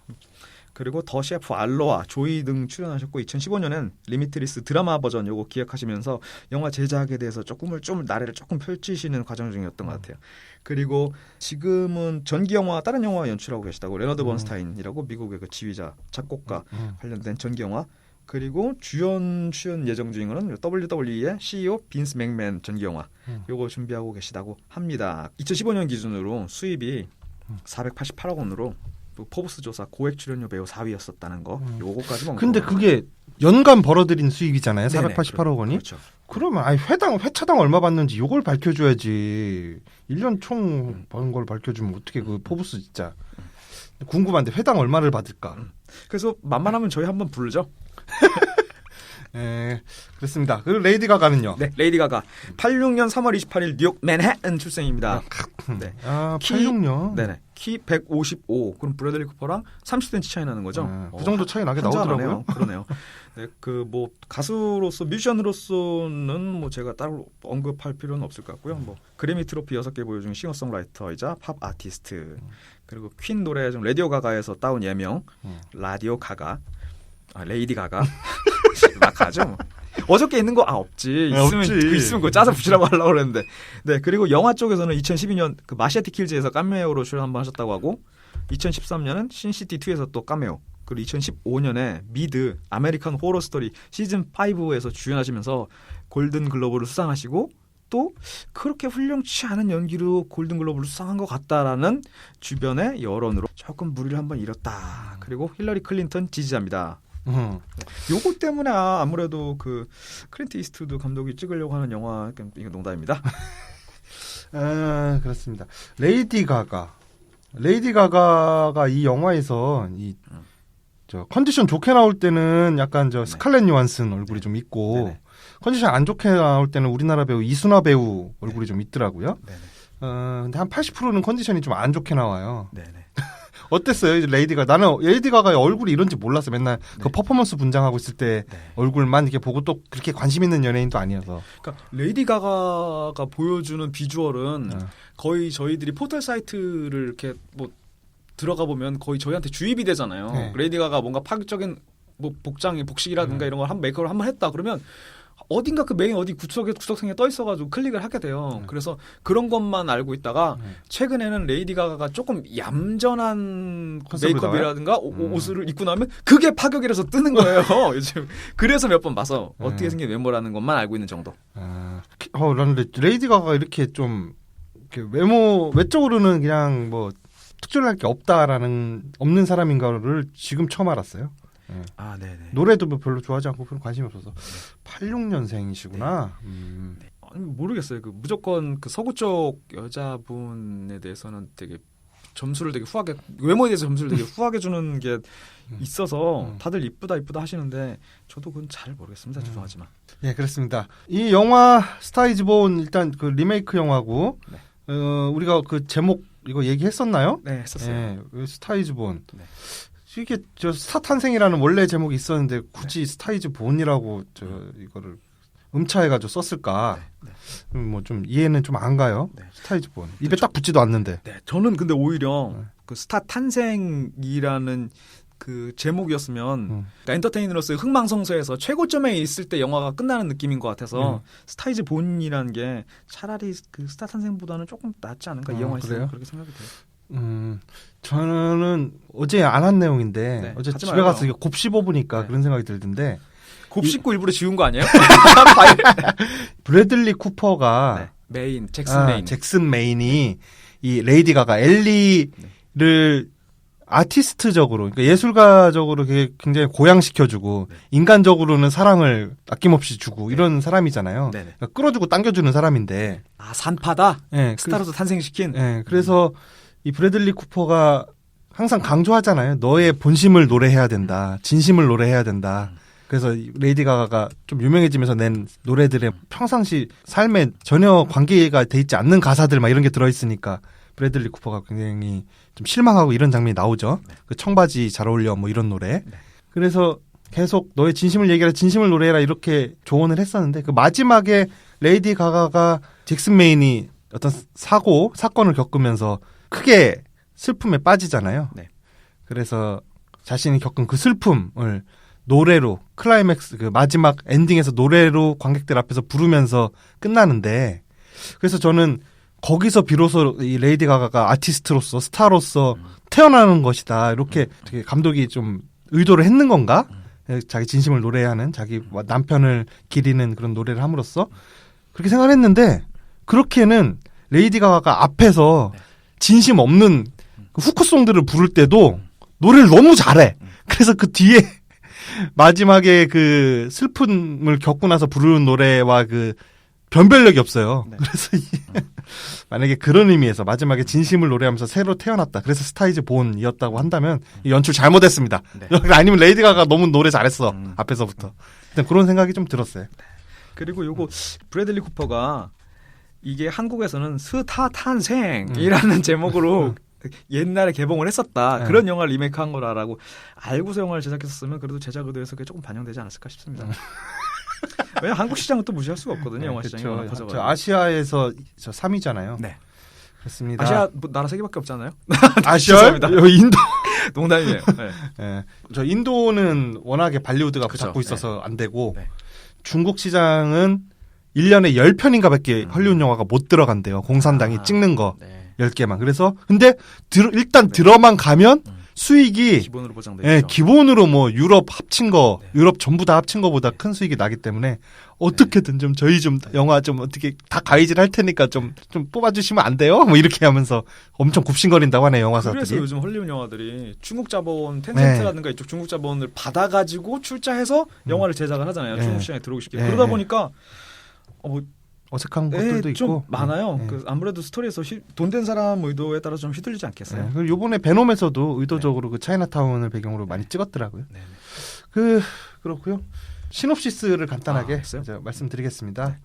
그리고 더 셰프 알로아 조이 등 출연하셨고 2015년엔 리미트리스 드라마 버전 요거 기획하시면서 영화 제작에 대해서 좀 나래를 조금 펼치시는 과정 중이었던 것 같아요. 그리고 지금은 전기 영화 다른 영화 연출하고 계시다고 레너드 번스타인이라고 미국의 그 지휘자 작곡가 관련된 전기 영화. 그리고 주연 출연 예정 중인 거는 WWE의 CEO 빈스 맥맨 전기 영화 요거 준비하고 계시다고 합니다. 2015년 기준으로 수입이 488억 원으로 포브스 조사 고액 출연료 배우 4위였었다는 거 요거까지만. 근데 그게 연간 벌어들인 수익이잖아요. 네네, 488억 원이. 그렇죠. 그러면 회차당 얼마 받는지 요걸 밝혀줘야지. 1년 총 버는 걸 밝혀주면 어떻게 그 포브스 진짜 궁금한데 회당 얼마를 받을까? 그래서 만만하면 저희 한번 부르죠. 네, 그렇습니다. 그리고 레이디 가가는요. 네, 레이디 가가 86년 3월 28일 뉴욕 맨해튼 출생입니다. 네. 86년. 네네. 키 155. 그럼 브래들리 쿠퍼랑 30cm 차이 나는 거죠? 그 정도 차이 나게 한잔하네요. 나오더라고요. 그러네요. 네, 그 뭐 가수로서 뮤지션으로서는 뭐 제가 따로 언급할 필요는 없을 것 같고요. 뭐 그래미 트로피 6개 보여준 싱어송라이터이자 팝 아티스트. 그리고 퀸 노래 좀 라디오 가가에서 따온 예명 라디오 가가. 레이디 가가. 막 가죠. 뭐. 어저께 있는 거 없지. 있으면 그거 짜서 붙이라고 하려고 그랬는데. 네, 그리고 영화 쪽에서는 2012년 그 마셰티 킬즈에서 카메오로 출연 한번 하셨다고 하고 2013년은 신시티 2에서 또 카메오. 그리고 2015년에 미드 아메리칸 호러 스토리 시즌 5에서 주연하시면서 골든 글로브를 수상하시고 또 그렇게 훌륭치 않은 연기로 골든 글로브를 수상한 것 같다라는 주변의 여론으로 조금 무리를 한번 잃었다. 그리고 힐러리 클린턴 지지자입니다. 요거 때문에 아무래도 그 클린트 이스트우드 감독이 찍으려고 하는 영화, 이거 농담입니다. 그렇습니다. 레이디 가가가 이 영화에서 저 컨디션 좋게 나올 때는 약간 저 스칼렛 요한슨 얼굴이 좀 있고 네네. 컨디션 안 좋게 나올 때는 우리나라 배우 이순화 배우 얼굴이 좀 있더라고요. 네네. 근데 한 80%는 컨디션이 좀 안 좋게 나와요. 네네. 어땠어요, 이제 레이디가? 나는 레이디 가가의 얼굴이 이런지 몰랐어. 맨날 그 퍼포먼스 분장하고 있을 때 얼굴만 이렇게 보고 또 그렇게 관심 있는 연예인도 아니어서. 그러니까 레이디 가가가 보여주는 비주얼은 거의 저희들이 포털 사이트를 이렇게 뭐 들어가 보면 거의 저희한테 주입이 되잖아요. 네. 레이디 가가 뭔가 파격적인 뭐 복식이라든가 이런 걸 메이크업을 한번 했다 그러면 어딘가 그 메인 어디 구석탱이에 떠 있어가지고 클릭을 하게 돼요. 그래서 그런 것만 알고 있다가 최근에는 레이디 가가가 조금 얌전한 메이크업이라든가 옷을 입고 나면 그게 파격이라서 뜨는 거예요. 요즘 그래서 몇 번 봐서 어떻게 생긴 외모라는 것만 알고 있는 정도. 나는 레이디 가가 이렇게 좀 이렇게 외적으로는 그냥 뭐 특별할 게 없는 사람인가를 지금 처음 알았어요. 네네. 노래도 뭐 별로 좋아하지 않고 별로 관심이 없어서 86년생이시구나. 아니, 모르겠어요. 그 무조건 그 서구 쪽 여자분에 대해서는 되게 점수를 되게 후하게 외모에 대해서 점수를 되게 후하게 주는 게 있어서 다들 이쁘다 하시는데 저도 그건 잘 모르겠습니다. 죄송하지만. 예, 그렇습니다. 이 영화 스타이즈 본 일단 그 리메이크 영화고 우리가 그 제목 이거 얘기했었나요? 네, 했었어요. 예, 스타이즈 본. 네. 이게 저 스타 탄생이라는 원래 제목이 있었는데 굳이 스타이즈 본이라고 이거를 음차해가지고 썼을까? 뭐 좀 이해는 좀 안 가요. 스타이즈 본 입에 딱 붙지도 않는데. 네, 저는 근데 오히려 그 스타 탄생이라는 그 제목이었으면 그러니까 엔터테이너로서의 흥망성쇠에서 최고점에 있을 때 영화가 끝나는 느낌인 것 같아서 스타이즈 본이라는 게 차라리 그 스타 탄생보다는 조금 낫지 않을까 이 영화에서 그렇게 생각이 돼요. 저는 어제 안 한 내용인데 어제 집에 말아요. 가서 이거 곱씹어 보니까 그런 생각이 들던데 곱씹고 일부러 지운 거 아니에요? 브래들리 쿠퍼가 메인 잭슨 메인이 이 레이디 가가 엘리를 아티스트적으로 그러니까 예술가적으로 굉장히 고양시켜주고 인간적으로는 사랑을 아낌없이 주고 이런 사람이잖아요. 그러니까 끌어주고 당겨주는 사람인데 산파다. 네, 스타로서 탄생시킨. 네, 그래서 이 브래들리 쿠퍼가 항상 강조하잖아요. 너의 본심을 노래해야 된다. 진심을 노래해야 된다. 그래서 레이디 가가가 좀 유명해지면서 낸 노래들의 평상시 삶에 전혀 관계가 돼 있지 않는 가사들 막 이런 게 들어있으니까 브래들리 쿠퍼가 굉장히 좀 실망하고 이런 장면이 나오죠. 그 청바지 잘 어울려 뭐 이런 노래. 그래서 계속 너의 진심을 얘기해라, 진심을 노래해라 이렇게 조언을 했었는데 그 마지막에 레이디 가가가 잭슨 메인이 어떤 사건을 겪으면서 크게 슬픔에 빠지잖아요. 그래서 자신이 겪은 그 슬픔을 노래로 클라이맥스 그 마지막 엔딩에서 노래로 관객들 앞에서 부르면서 끝나는데 그래서 저는 거기서 비로소 이 레이디 가가가 아티스트로서 스타로서 태어나는 것이다. 이렇게 되게 감독이 좀 의도를 했는 건가? 자기 진심을 노래하는 자기 남편을 기리는 그런 노래를 함으로써 그렇게 생각을 했는데 그렇게는 레이디 가가가 앞에서 진심 없는 그 후크송들을 부를 때도 노래를 너무 잘해. 그래서 그 뒤에 마지막에 그 슬픔을 겪고 나서 부르는 노래와 그 변별력이 없어요. 그래서 만약에 그런 의미에서 마지막에 진심을 노래하면서 새로 태어났다. 그래서 스타이즈 본이었다고 한다면 연출 잘못했습니다. 아니면 레이디 가가 너무 노래 잘했어. 앞에서부터. 일단 그런 생각이 좀 들었어요. 그리고 요거 브래들리 쿠퍼가 이게 한국에서는 스타 탄생이라는 제목으로 옛날에 개봉을 했었다. 그런 영화를 리메이크한 거라고 알고서 영화를 제작했었으면 그래도 제작 의도에서 그게 조금 반영되지 않았을까 싶습니다. 왜냐면 한국 시장은 또 무시할 수가 없거든요. 영화 시장이 워낙 커져가지고. 저 아시아에서 저 3위잖아요. 네. 그렇습니다. 아시아 뭐 나라 3개밖에 없잖아요. 아시아? 인도. 농담이에요. 네. 저 인도는 워낙에 발리우드가 잡고 있어서 안 되고 중국 시장은 1년에 10편인가 밖에 헐리우드 영화가 못 들어간대요. 공산당이 찍는 거 10개만. 그래서 근데 일단 들어만 가면 수익이 기본으로 보장돼 예, 있죠. 기본으로 뭐 유럽 합친 거, 네. 유럽 전부 다 합친 거보다 큰 수익이 나기 때문에 어떻게든 좀 저희 좀 영화 좀 어떻게 다 가이질 할 테니까 좀 뽑아주시면 안 돼요? 뭐 이렇게 하면서 엄청 굽신거린다고 하네 그래서 영화사들이. 요즘 헐리우드 영화들이 중국 자본 텐센트라든가 이쪽 중국 자본을 받아가지고 출자해서 영화를 제작을 하잖아요. 네. 중국 시장에 들어오기 쉽게. 네. 그러다 보니까 뭐 어색한 것들도 좀 있고 많아요. 네. 그 아무래도 스토리에서 돈 된 사람 의도에 따라 좀 휘둘리지 않겠어요? 네. 그리고 요번에 베놈에서도 의도적으로 그 차이나타운을 배경으로 많이 찍었더라고요. 네. 그렇고요. 시놉시스를 간단하게 있어요? 이제 말씀드리겠습니다.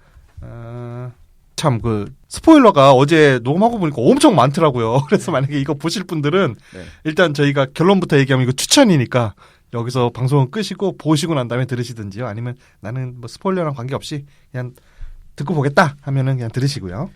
참 그 스포일러가 어제 녹음하고 보니까 엄청 많더라고요. 그래서 만약에 이거 보실 분들은 네. 일단 저희가 결론부터 얘기하면 이거 추천이니까 여기서 방송은 끄시고 보시고 난 다음에 들으시든지요. 아니면 나는 뭐 스포일러랑 관계없이 그냥 듣고 보겠다 하면은 그냥 들으시고요.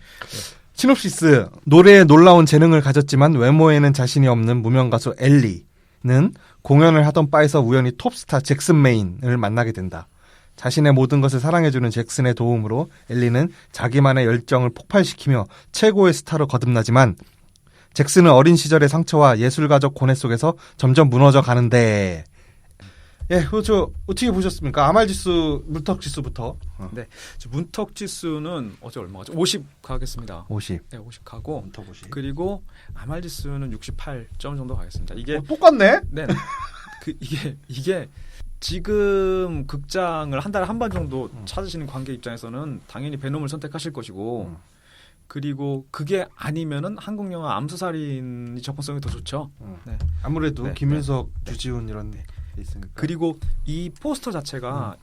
시놉시스. 노래에 놀라운 재능을 가졌지만 외모에는 자신이 없는 무명 가수 엘리는 공연을 하던 바에서 우연히 톱스타 잭슨 메인을 만나게 된다. 자신의 모든 것을 사랑해주는 잭슨의 도움으로 엘리는 자기만의 열정을 폭발시키며 최고의 스타로 거듭나지만 잭슨은 어린 시절의 상처와 예술가적 고뇌 속에서 점점 무너져 가는데 예, 저 어떻게 보셨습니까? 아말지수, 문턱지수부터. 문턱 지수는 어제 얼마죠? 50 가겠습니다. 50. 네, 50 가고 문턱 50. 그리고 아말 지수는 68점 정도 가겠습니다. 이게 똑같네? 네. 이게 지금 극장을 한 달에 한 번 정도 찾으시는 관객 입장에서는 당연히 베놈을 선택하실 것이고 그리고 그게 아니면은 한국 영화 암수살인이 접근성이 더 좋죠. 네. 아무래도 네, 김윤석, 주지훈 이런 데 있으니까. 그리고 이 포스터 자체가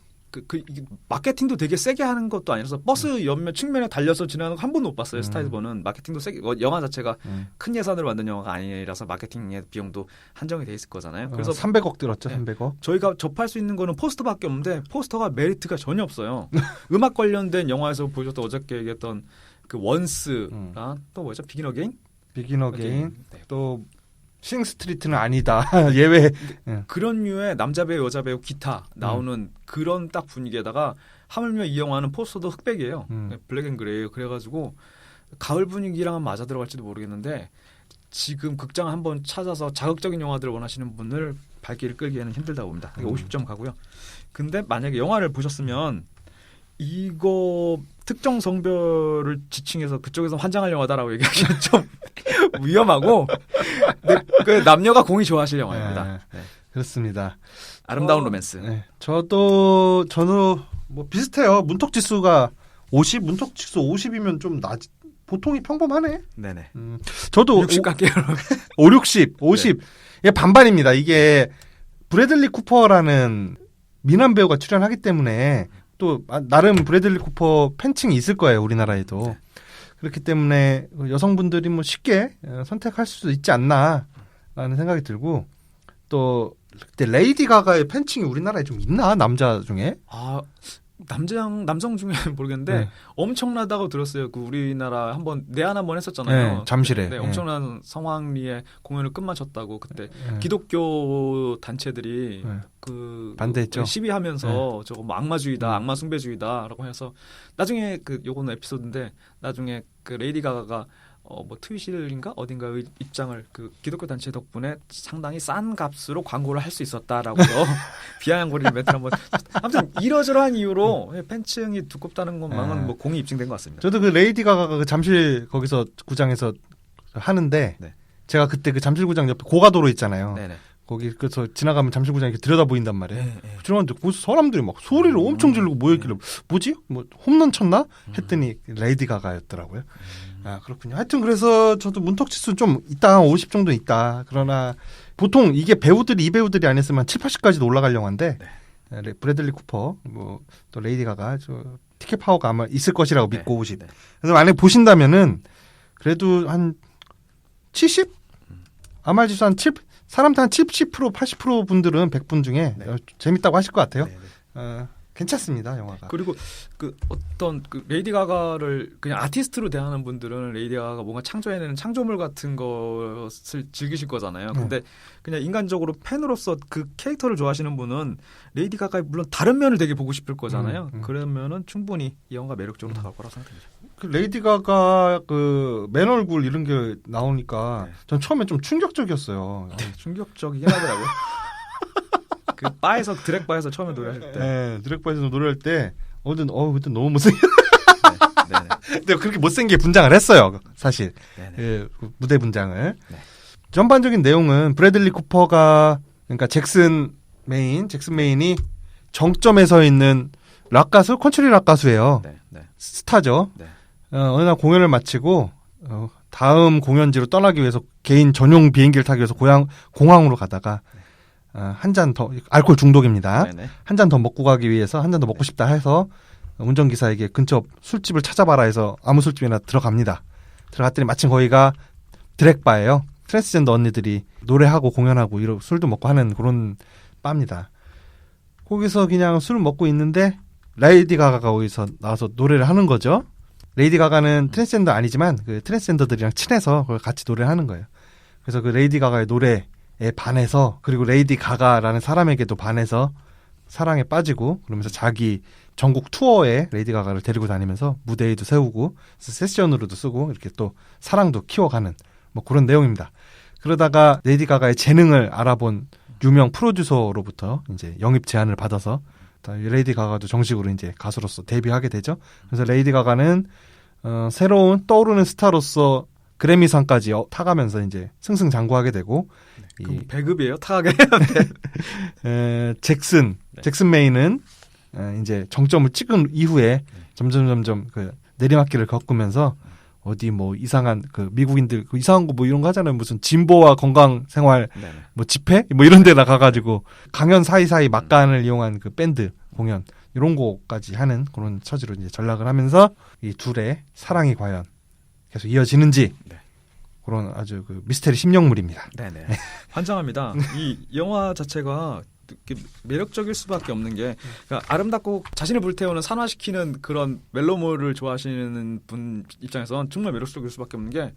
이게 마케팅도 되게 세게 하는 것도 아니라서 버스 옆면 측면에 달려서 지나가는 거 한 번도 못 봤어요. 스타일즈본은 마케팅도 세게 영화 자체가 큰 예산으로 만든 영화가 아니라서 마케팅의 비용도 한정이 돼 있을 거잖아요. 그래서 300억 들었죠, 네. 300억. 저희가 접할 수 있는 거는 포스터밖에 없는데 포스터가 메리트가 전혀 없어요. 음악 관련된 영화에서 보셨던 어저께 얘기했던 그 원스가 또 뭐죠? 비긴 어게인? 비긴 어게인. 네. 또 싱스트리트는 아니다. 예외. 그런 류의 남자 배우, 여자 배우, 기타 나오는 그런 딱 분위기에다가 하물며 이 영화는 포스터도 흑백이에요. 블랙 앤 그레이예요. 그래가지고 가을 분위기랑은 맞아 들어갈지도 모르겠는데 지금 극장 한번 찾아서 자극적인 영화들을 원하시는 분을 발길을 끌기에는 힘들다고 봅니다. 50점 가고요. 근데 만약에 영화를 보셨으면 이거 특정 성별을 지칭해서 그쪽에서 환장할 영화다라고 얘기하기는 좀 위험하고 그 남녀가 공히 좋아하실 영화입니다. 네. 그렇습니다. 아름다운 로맨스. 네. 저도 뭐 비슷해요. 문턱지수가 50, 문턱지수 50이면 좀 보통이 평범하네. 네네. 저도 60 갈게요. 5, 60, 50. 이게 반반입니다. 이게 브래들리 쿠퍼라는 미남 배우가 출연하기 때문에 또 나름 브래들리 쿠퍼 팬층이 있을 거예요. 우리나라에도. 네. 그렇기 때문에 여성분들이 뭐 쉽게 선택할 수 있지 않나라는 생각이 들고 또 그때 레이디 가가의 팬층이 우리나라에 좀 있나? 남자 중에? 남성 중에 모르겠는데 네. 엄청나다고 들었어요. 그 우리나라 한번 내한 한번 했었잖아요. 네, 잠실에. 네, 엄청난 성황리에 공연을 끝마쳤다고 그때 네. 기독교 단체들이 네. 그 반대했죠. 시위하면서 저거 뭐 악마주의다, 악마 숭배주의다라고 해서 나중에 그 요거는 에피소드인데 나중에 그 레이디 가가가 뭐 트위실인가 어딘가의 입장을 그 기독교 단체 덕분에 상당히 싼 값으로 광고를 할 수 있었다라고 비아냥거리는 멘트를 한번 아무튼 이러저러한 이유로 팬층이 두껍다는 것만은 뭐 공이 입증된 것 같습니다. 저도 그 레이디 가가가 그 잠실 거기서 구장에서 하는데 네. 제가 그때 그 잠실구장 옆에 고가도로 있잖아요. 네네. 거기 그래서 지나가면 잠실구장이 이렇게 들여다 보인단 말이에요. 네, 네. 들어갔는데 그 사람들이 막 소리를 엄청 지르고 모였길래 뭐지? 뭐 홈런 쳤나? 했더니 레이디 가가였더라고요. 아 그렇군요. 하여튼 그래서 저도 문턱지수 좀 있다. 50 정도 있다. 그러나 보통 이게 배우들이 이 배우들이 아니었으면 7, 80까지도 올라갈 영화인데 브래들리 쿠퍼 뭐 또 레이디 가가 저 티켓 파워가 아마 있을 것이라고 믿고 50. 그래서 만약에 보신다면은 그래도 한 70? 아말지수 한 7, 사람들 한 70%, 80% 분들은 100분 중에 재밌다고 하실 것 같아요. 괜찮습니다 영화가. 그리고 그 어떤 그 레이디 가가를 그냥 아티스트로 대하는 분들은 레이디 가가가 뭔가 창조해내는 창조물 같은 것을 즐기실 거잖아요. 근데 그냥 인간적으로 팬으로서 그 캐릭터를 좋아하시는 분은 레이디 가가의 물론 다른 면을 되게 보고 싶을 거잖아요. 그러면은 충분히 이 영화가 매력적으로 다가올 거라고 생각합니다. 그 레이디 가가 그 맨 얼굴 이런 게 나오니까 네. 전 처음에 좀 충격적이었어요. 충격적이긴 하더라고요. 그 바에서 드랙 바에서 처음에 노래할 때. 네, 드랙바에서 노래할 때 그때 너무 못생겨. 네네. 근데 그렇게 못생기게 분장을 했어요, 사실. 네네. 그 무대 분장을. 네. 전반적인 내용은 브래들리 쿠퍼가 그러니까 잭슨 메인이 정점에 서 있는 락 가수, 컨트리 락 가수예요. 네. 네. 스타죠. 네. 어느 날 공연을 마치고 다음 공연지로 떠나기 위해서 개인 전용 비행기를 타기 위해서 공항으로 가다가 한 잔 더 알코올 중독입니다. 네네. 한 잔 더 먹고 가기 위해서 한 잔 더 먹고 싶다 해서 운전기사에게 근처 술집을 찾아봐라 해서 아무 술집이나 들어갑니다. 들어갔더니 마침 거기가 드랙바예요. 트랜스젠더 언니들이 노래하고 공연하고 이러고 술도 먹고 하는 그런 바입니다. 거기서 그냥 술을 먹고 있는데 레이디 가가가 거기서 나와서 노래를 하는 거죠. 레이디 가가는 트랜스젠더 아니지만 그 트랜스젠더들이랑 친해서 그걸 같이 노래를 하는 거예요. 그래서 그 레이디 가가의 노래에 반해서 그리고 레이디 가가라는 사람에게도 반해서 사랑에 빠지고 그러면서 자기 전국 투어에 레이디 가가를 데리고 다니면서 무대에도 세우고 세션으로도 쓰고 이렇게 또 사랑도 키워가는 뭐 그런 내용입니다. 그러다가 레이디 가가의 재능을 알아본 유명 프로듀서로부터 이제 영입 제안을 받아서 레이디 가가도 정식으로 이제 가수로서 데뷔하게 되죠. 그래서 레이디 가가는 새로운 떠오르는 스타로서 그래미상까지 타가면서 이제 승승장구하게 되고 그럼 배급이에요? 타가게? 잭슨 메인은 이제 정점을 찍은 이후에 점점 그 내리막길을 겪으면서 어디 뭐 이상한 그 미국인들 그 이상한 거 뭐 이런 거 하잖아요. 무슨 진보와 건강 생활 네네. 뭐 집회 뭐 이런 데 나가가지고 강연 사이사이 막간을 이용한 그 밴드 공연 이런 거까지 하는 그런 처지로 이제 전락을 하면서 이 둘의 사랑이 과연 계속 이어지는지 네. 그런 아주 그 미스테리 심령물입니다. 네네. 환장합니다. 이 영화 자체가 매력적일 수밖에 없는 게 그러니까 아름답고 자신을 불태우는 산화시키는 그런 멜로물을 좋아하시는 분 입장에선 정말 매력적일 수밖에 없는 게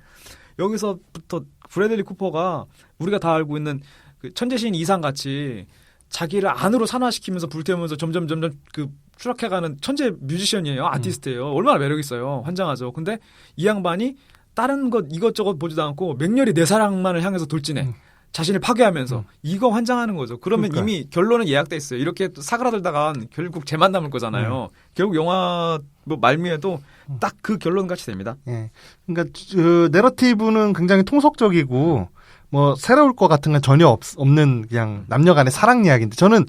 여기서부터 브래들리 쿠퍼가 우리가 다 알고 있는 그 천재시인 이상같이 자기를 안으로 산화시키면서 불태우면서 점점 그 추락해가는 천재 뮤지션이에요. 아티스트예요. 얼마나 매력 있어요. 환장하죠. 근데 이 양반이 다른 것 이것저것 보지도 않고 맹렬히 내 사랑만을 향해서 돌진해. 자신을 파괴하면서 이거 환장하는 거죠. 그러면 그러니까. 이미 결론은 예약돼 있어요. 이렇게 또 사그라들다간 결국 쟤만 남을 거잖아요. 결국 영화 뭐 말미에도 딱 그 결론 같이 됩니다. 예. 그러니까 그 내러티브는 굉장히 통속적이고 뭐 새로울 것 같은 건 전혀 없는 그냥 남녀간의 사랑 이야기인데 저는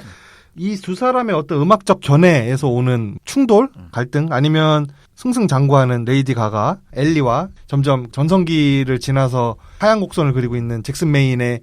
이 두 사람의 어떤 음악적 견해에서 오는 충돌, 갈등 아니면 승승장구하는 레이디 가가, 엘리와 점점 전성기를 지나서 하얀 곡선을 그리고 있는 잭슨 메인의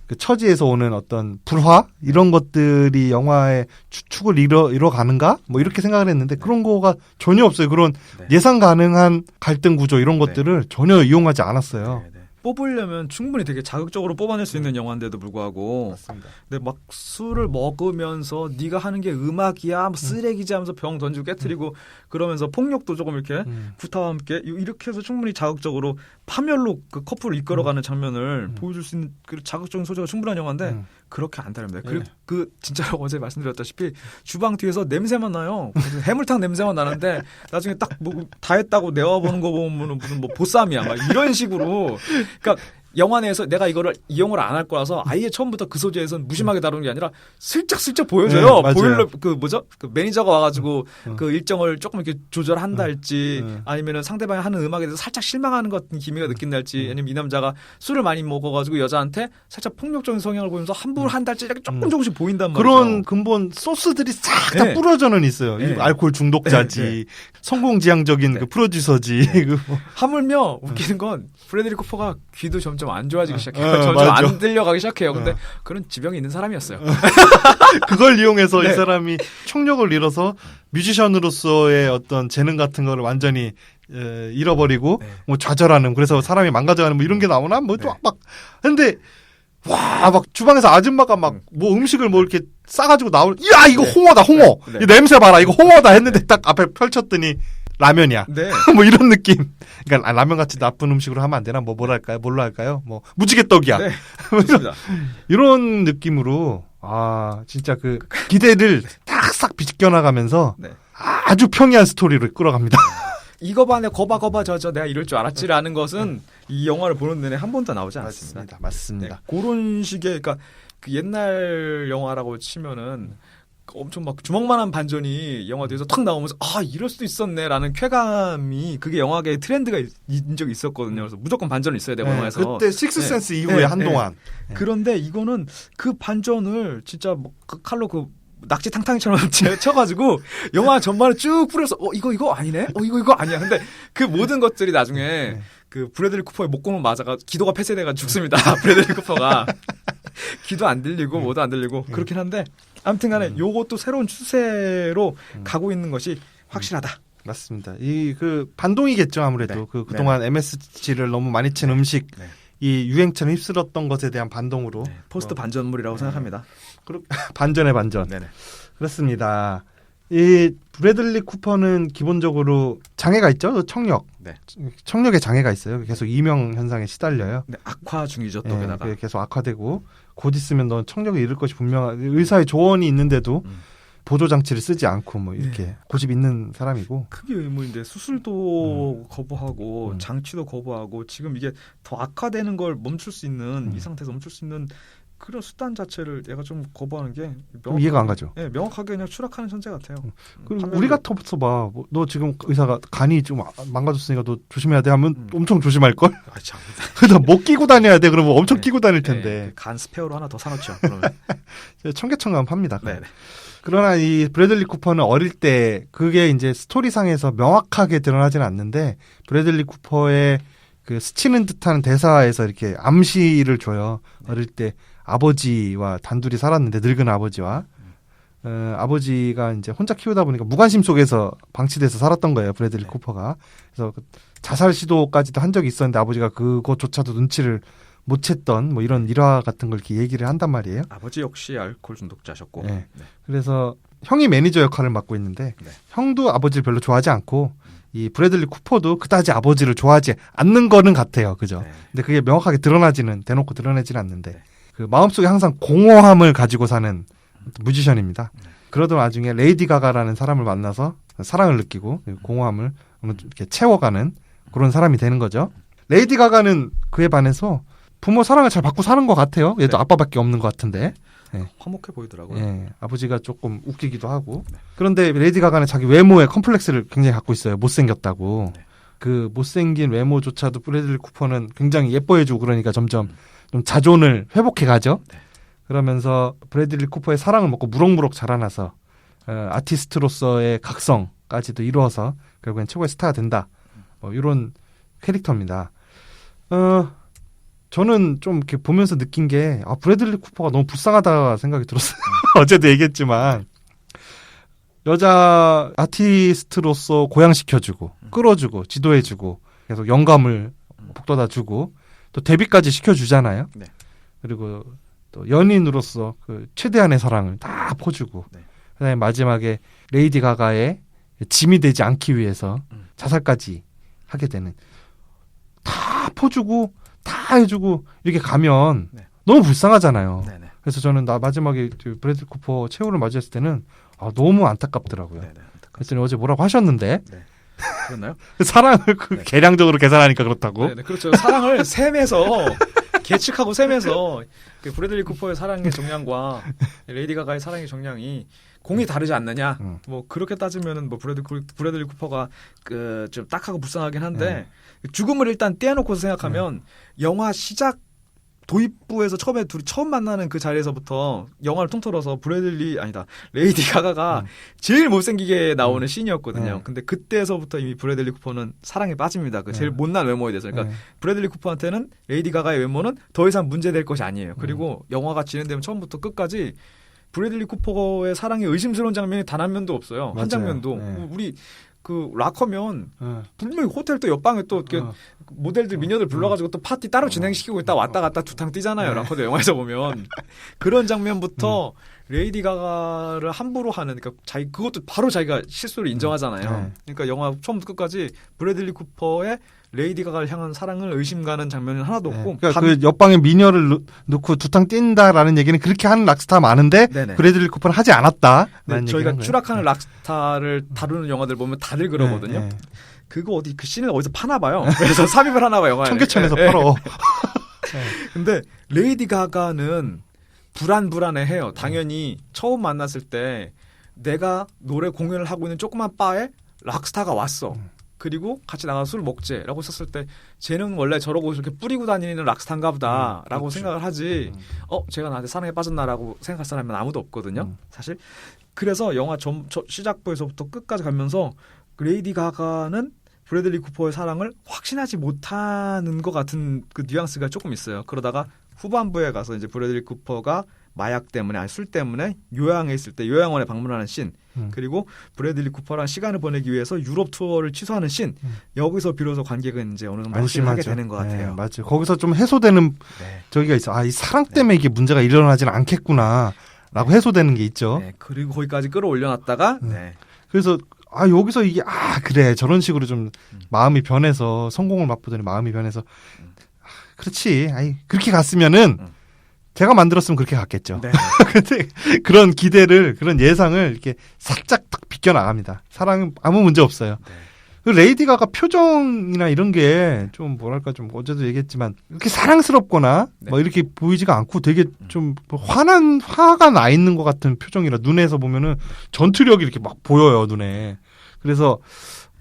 그 처지에서 오는 어떤 불화 이런 것들이 영화의 축을 이뤄가는가 뭐 이렇게 생각을 했는데 그런 거가 전혀 없어요. 그런 네. 예상 가능한 갈등 구조 이런 것들을 전혀 이용하지 않았어요. 네. 뽑으려면 충분히 되게 자극적으로 뽑아낼 수 있는 영화인데도 불구하고 맞습니다. 근데 막 술을 먹으면서 네가 하는 게 음악이야 뭐 쓰레기지 하면서 병 던지고 깨트리고 그러면서 폭력도 조금 이렇게 구타와 함께 이렇게 해서 충분히 자극적으로 파멸로 그 커플을 이끌어가는 장면을 보여줄 수 있는 그 자극적인 소재가 충분한 영화인데 그렇게 안 다릅니다. 그리고 그 진짜로 어제 말씀드렸다시피 주방 뒤에서 냄새만 나요. 해물탕 냄새만 나는데 나중에 딱 뭐 다 했다고 내와보는 거 보면 무슨 뭐 보쌈이야 막 이런 식으로 그러니까 영화 내에서 내가 이거를 이용을 안 할 거라서 아예 처음부터 그 소재에서는 무심하게 다루는 게 아니라 슬쩍슬쩍 보여줘요. 맞아요. 보일러 그 뭐죠? 그 매니저가 와가지고 그 일정을 조금 이렇게 조절한다 할지 아니면은 상대방이 하는 음악에 대해서 살짝 실망하는 것 같은 기미가 느낀다 할지 아니면 이 남자가 술을 많이 먹어가지고 여자한테 살짝 폭력적인 성향을 보이면서 함부로 한다 할지 이렇게 조금씩 보인단 말이죠. 그런 근본 소스들이 싹 다 네. 뿌려져는 있어요. 네. 이 알코올 중독자지, 네. 성공지향적인 그 프로듀서지. 그 뭐. 하물며 웃기는 건 프레드리 쿠퍼가 귀도 점점 안 좋아지기 시작해요. 점점 맞아. 안 들려가기 시작해요. 근데 그런 지병이 있는 사람이었어요. 그걸 이용해서 네. 이 사람이 총력을 잃어서 뮤지션으로서의 어떤 재능 같은 거를 완전히 잃어버리고 네. 뭐 좌절하는 그래서 사람이 망가져가는 뭐 이런 게 나오나 뭐 또 막 근데 와 막 주방에서 아줌마가 막 뭐 음식을 뭐 이렇게 싸가지고 야 이거 홍어다 홍어. 네. 이 냄새 봐라 이거 홍어다 했는데 딱 앞에 펼쳤더니 라면이야. 네. 뭐 이런 느낌. 그러니까 라면 같이 나쁜 음식으로 하면 안 되나? 뭐랄까요? 뭘로 할까요? 뭐 무지개떡이야. 네. 그렇습니다. 이런 느낌으로 진짜 그 기대를 싹 비껴나가면서 네. 아주 평이한 스토리로 끌어갑니다. 이거 봐, 내가 거봐, 저 내가 이럴 줄 알았지라는 것은 이 영화를 보는 내내 한 번도 나오지 않습니다. 맞습니다. 네, 그런 식의, 그러니까 그 옛날 영화라고 치면은 엄청 막 주먹만한 반전이 영화 뒤에서 탁 나오면서 이럴 수도 있었네라는 쾌감이 그게 영화계의 트렌드가 인 적이 있었거든요. 그래서 무조건 반전이 있어야 되고 영화에서. 그때 식스센스 이후에 한동안. 그런데 이거는 그 반전을 진짜 뭐 그 칼로 그 낙지 탕탕이처럼 쳐가지고 영화 전반을 쭉 뿌려서 이거 아니네? 이거 아니야. 근데 그 모든 것들이 나중에 그 브래들리 쿠퍼의 목구멍 맞아가 기도가 폐쇄돼가 죽습니다. 브래들리 쿠퍼가 귀도 안 들리고 뭐도 안 들리고 그렇긴 한데 아무튼간에 요것도 새로운 추세로 가고 있는 것이 확실하다. 맞습니다. 이 그 반동이겠죠 아무래도 네. 그동안 MSG를 너무 많이 친 음식 이 유행처럼 휩쓸었던 것에 대한 반동으로 포스트 반전물이라고 생각합니다. 반전의 반전. 네네. 그렇습니다. 이 브래들리 쿠퍼는 기본적으로 장애가 있죠. 청력. 네. 청력에 장애가 있어요. 계속 이명 현상에 시달려요. 네, 악화 중이죠 또 게다가. 그게 계속 악화되고 곧 있으면 넌 청력을 잃을 것이 분명한 의사의 조언이 있는데도 보조 장치를 쓰지 않고 뭐 이렇게 고집 있는 사람이고. 크게 의문인데 수술도 거부하고 장치도 거부하고 지금 이게 더 악화되는 걸 멈출 수 있는 이 상태에서 멈출 수 있는 그런 수단 자체를 얘가 좀 거부하는 게 이해가 안 가죠. 네, 명확하게 그냥 추락하는 천재 같아요. 그리고 우리 같아서 봐. 너 지금 의사가 간이 좀 망가졌으니까 너 조심해야 돼 하면 엄청 조심할 걸. 참. 그래서 못 끼고 다녀야 돼. 그러면 엄청 끼고 다닐 텐데. 간 스페어로 하나 더 사놓죠. 그러면. 청계천감합니다. 네. 그러나 이 브래들리 쿠퍼는 어릴 때 그게 이제 스토리상에서 명확하게 드러나지는 않는데 브래들리 쿠퍼의 그 스치는 듯한 대사에서 이렇게 암시를 줘요. 어릴 때 아버지와 단둘이 살았는데 늙은 아버지와 아버지가 이제 혼자 키우다 보니까 무관심 속에서 방치돼서 살았던 거예요. 브래들리 쿠퍼가. 그래서 자살 시도까지도 한 적이 있었는데 아버지가 그것조차도 눈치를 못 챘던 뭐 이런 일화 같은 걸 이렇게 얘기를 한단 말이에요. 아버지 역시 알코올 중독자셨고. 네. 그래서 형이 매니저 역할을 맡고 있는데 형도 아버지를 별로 좋아하지 않고 이 브래들리 쿠퍼도 그다지 아버지를 좋아하지 않는 거는 같아요. 그죠? 근데 그게 명확하게 대놓고 드러내지는 않는데 그 마음속에 항상 공허함을 가지고 사는 뮤지션입니다. 그러던 와중에 레이디 가가라는 사람을 만나서 사랑을 느끼고 공허함을 이렇게 채워가는 그런 사람이 되는 거죠. 레이디 가가는 그에 반해서 부모 사랑을 잘 받고 사는 것 같아요. 얘도 아빠밖에 없는 것 같은데. 화목해 보이더라고요. 예, 아버지가 조금 웃기기도 하고. 그런데 레이디 가가는 자기 외모에 컴플렉스를 굉장히 갖고 있어요. 못생겼다고. 그 못생긴 외모조차도 브래들리 쿠퍼는 굉장히 예뻐해주고 그러니까 점점 좀 자존을 회복해 가죠. 그러면서 브래들리 쿠퍼의 사랑을 먹고 무럭무럭 자라나서 아티스트로서의 각성까지도 이루어서 결국엔 최고의 스타가 된다. 뭐 이런 캐릭터입니다. 저는 좀 이렇게 보면서 느낀 게 브래들리 쿠퍼가 너무 불쌍하다 생각이 들었어요. 어제도 얘기했지만 여자 아티스트로서 고양시켜주고 끌어주고 지도해주고 계속 영감을 북돋아주고 또 데뷔까지 시켜주잖아요. 네. 그리고 또 연인으로서 그 최대한의 사랑을 다 퍼주고 그다음에 마지막에 레이디 가가의 짐이 되지 않기 위해서 자살까지 하게 되는 다 퍼주고 다 해주고 이렇게 가면 너무 불쌍하잖아요. 네네. 그래서 저는 마지막에 브래들리 쿠퍼 최후를 맞이했을 때는 너무 안타깝더라고요. 그랬더니 어제 뭐라고 하셨는데 그랬나요? 사랑을 계량적으로 계산하니까 그렇다고. 네, 그렇죠. 사랑을 셈해서 계측하고 셈해서 그 브래들리 쿠퍼의 사랑의 정량과 레이디 가가의 사랑의 정량이 공이 다르지 않느냐. 뭐 그렇게 따지면은 뭐 브래들리 쿠퍼가 그 좀 딱하고 불쌍하긴 한데 죽음을 일단 떼어놓고서 생각하면 영화 시작 도입부에서 둘이 처음 만나는 그 자리에서부터 영화를 통틀어서 레이디 가가가 제일 못생기게 나오는 씬이었거든요. 근데 그때서부터 이미 브래들리 쿠퍼는 사랑에 빠집니다. 그 제일 못난 외모에 대해서. 그러니까 브래들리 쿠퍼한테는 레이디 가가의 외모는 더 이상 문제될 것이 아니에요. 그리고 영화가 진행되면 처음부터 끝까지 브래들리 쿠퍼의 사랑에 의심스러운 장면이 단 한 면도 없어요. 맞아요. 한 장면도. 네. 우리 그 락커면 어. 분명히 호텔 또 옆방에 또 이렇게 어. 모델들 미녀들 불러가지고 또 파티 따로 진행시키고 있다 왔다 갔다 두탕 뛰잖아요. 네. 락커도 영화에서 보면 그런 장면부터 레이디 가가를 함부로 하는 그러니까 자기 그것도 바로 자기가 실수를 인정하잖아요. 네. 그러니까 영화 처음부터 끝까지 브래들리 쿠퍼의 레이디 가가를 향한 사랑을 의심가는 장면은 하나도 없고 그러니까 그 옆방에 미녀를 넣고 두탕 뛴다라는 얘기는 그렇게 하는 락스타 많은데 네네. 브래들리 쿠퍼는 하지 않았다. 네, 저희가 추락하는 락스타를 다루는 영화들 보면 다들 그러거든요. 네. 그거 어디 그 씬을 어디서 파나 봐요. 그래서 삽입을 하나 봐요, 영화에. 청계천에서 네. 팔어. 근데 레이디 가가는 불안해해요. 당연히 처음 만났을 때 내가 노래 공연을 하고 있는 조그만 바에 락스타가 왔어. 그리고 같이 나가서 술 먹재라고 했었을 때 쟤는 원래 저러고 저렇게 뿌리고 다니는 락스타인가 보다라고 그렇죠. 생각을 하지. 제가 나한테 사랑에 빠졌나라고 생각할 사람은 아무도 없거든요. 사실. 그래서 영화 시작부에서부터 끝까지 가면서 레이디 가가는 브래들리 쿠퍼의 사랑을 확신하지 못하는 것 같은 그 뉘앙스가 조금 있어요. 그러다가 후반부에 가서 이제 브래들리 쿠퍼가 마약 때문에 아니 술 때문에 요양에 있을 때 요양원에 방문하는 씬 그리고 브래들리 쿠퍼랑 시간을 보내기 위해서 유럽 투어를 취소하는 씬 여기서 비로소 관객은 이제 어느 정도 확신하게 되는 것 같아요. 네, 맞죠. 거기서 좀 해소되는 네. 저기가 있어. 아, 이 사랑 때문에 이게 문제가 일어나지는 않겠구나라고 해소되는 게 있죠. 네, 그리고 거기까지 끌어올려놨다가 네. 그래서 여기서 이게 그래 저런 식으로 좀 마음이 변해서 성공을 맛보더니 마음이 변해서 그렇지. 그렇게 갔으면은 제가 만들었으면 그렇게 갔겠죠. 네. 근데 그런 기대를 그런 예상을 이렇게 살짝 딱 비껴 나갑니다. 사랑은 아무 문제 없어요. 네. 그 레이디 가가 표정이나 이런 게 좀 뭐랄까 좀 어제도 얘기했지만 이렇게 사랑스럽거나 네. 뭐 이렇게 보이지가 않고 되게 좀 화가 나 있는 것 같은 표정이라 눈에서 보면은 전투력이 이렇게 막 보여요 눈에. 그래서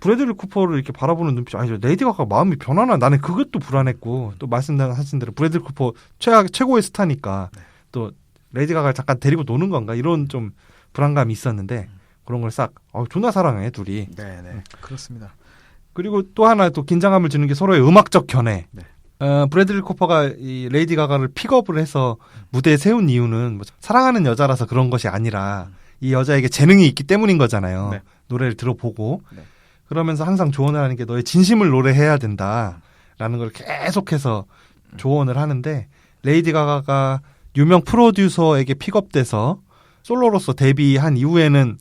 브래들리 쿠퍼를 이렇게 바라보는 눈빛 레이디 가가 마음이 변하나 나는 그것도 불안했고 또 말씀하신 대로 브래들리 쿠퍼 최고의 스타니까 또 레이디 가가를 잠깐 데리고 노는 건가 이런 좀 불안감이 있었는데 그런 걸 싹 존나 사랑해 둘이. 네. 그렇습니다. 그리고 또 하나 또 긴장감을 주는 게 서로의 음악적 견해. 네. 브래들리 쿠퍼가 이 레이디 가가를 픽업을 해서 무대에 세운 이유는 뭐 사랑하는 여자라서 그런 것이 아니라 이 여자에게 재능이 있기 때문인 거잖아요. 네. 노래를 들어보고 네. 그러면서 항상 조언을 하는 게 너의 진심을 노래해야 된다라는 걸 계속해서 조언을 하는데 레이디 가가가 유명 프로듀서에게 픽업돼서 솔로로서 데뷔한 이후에는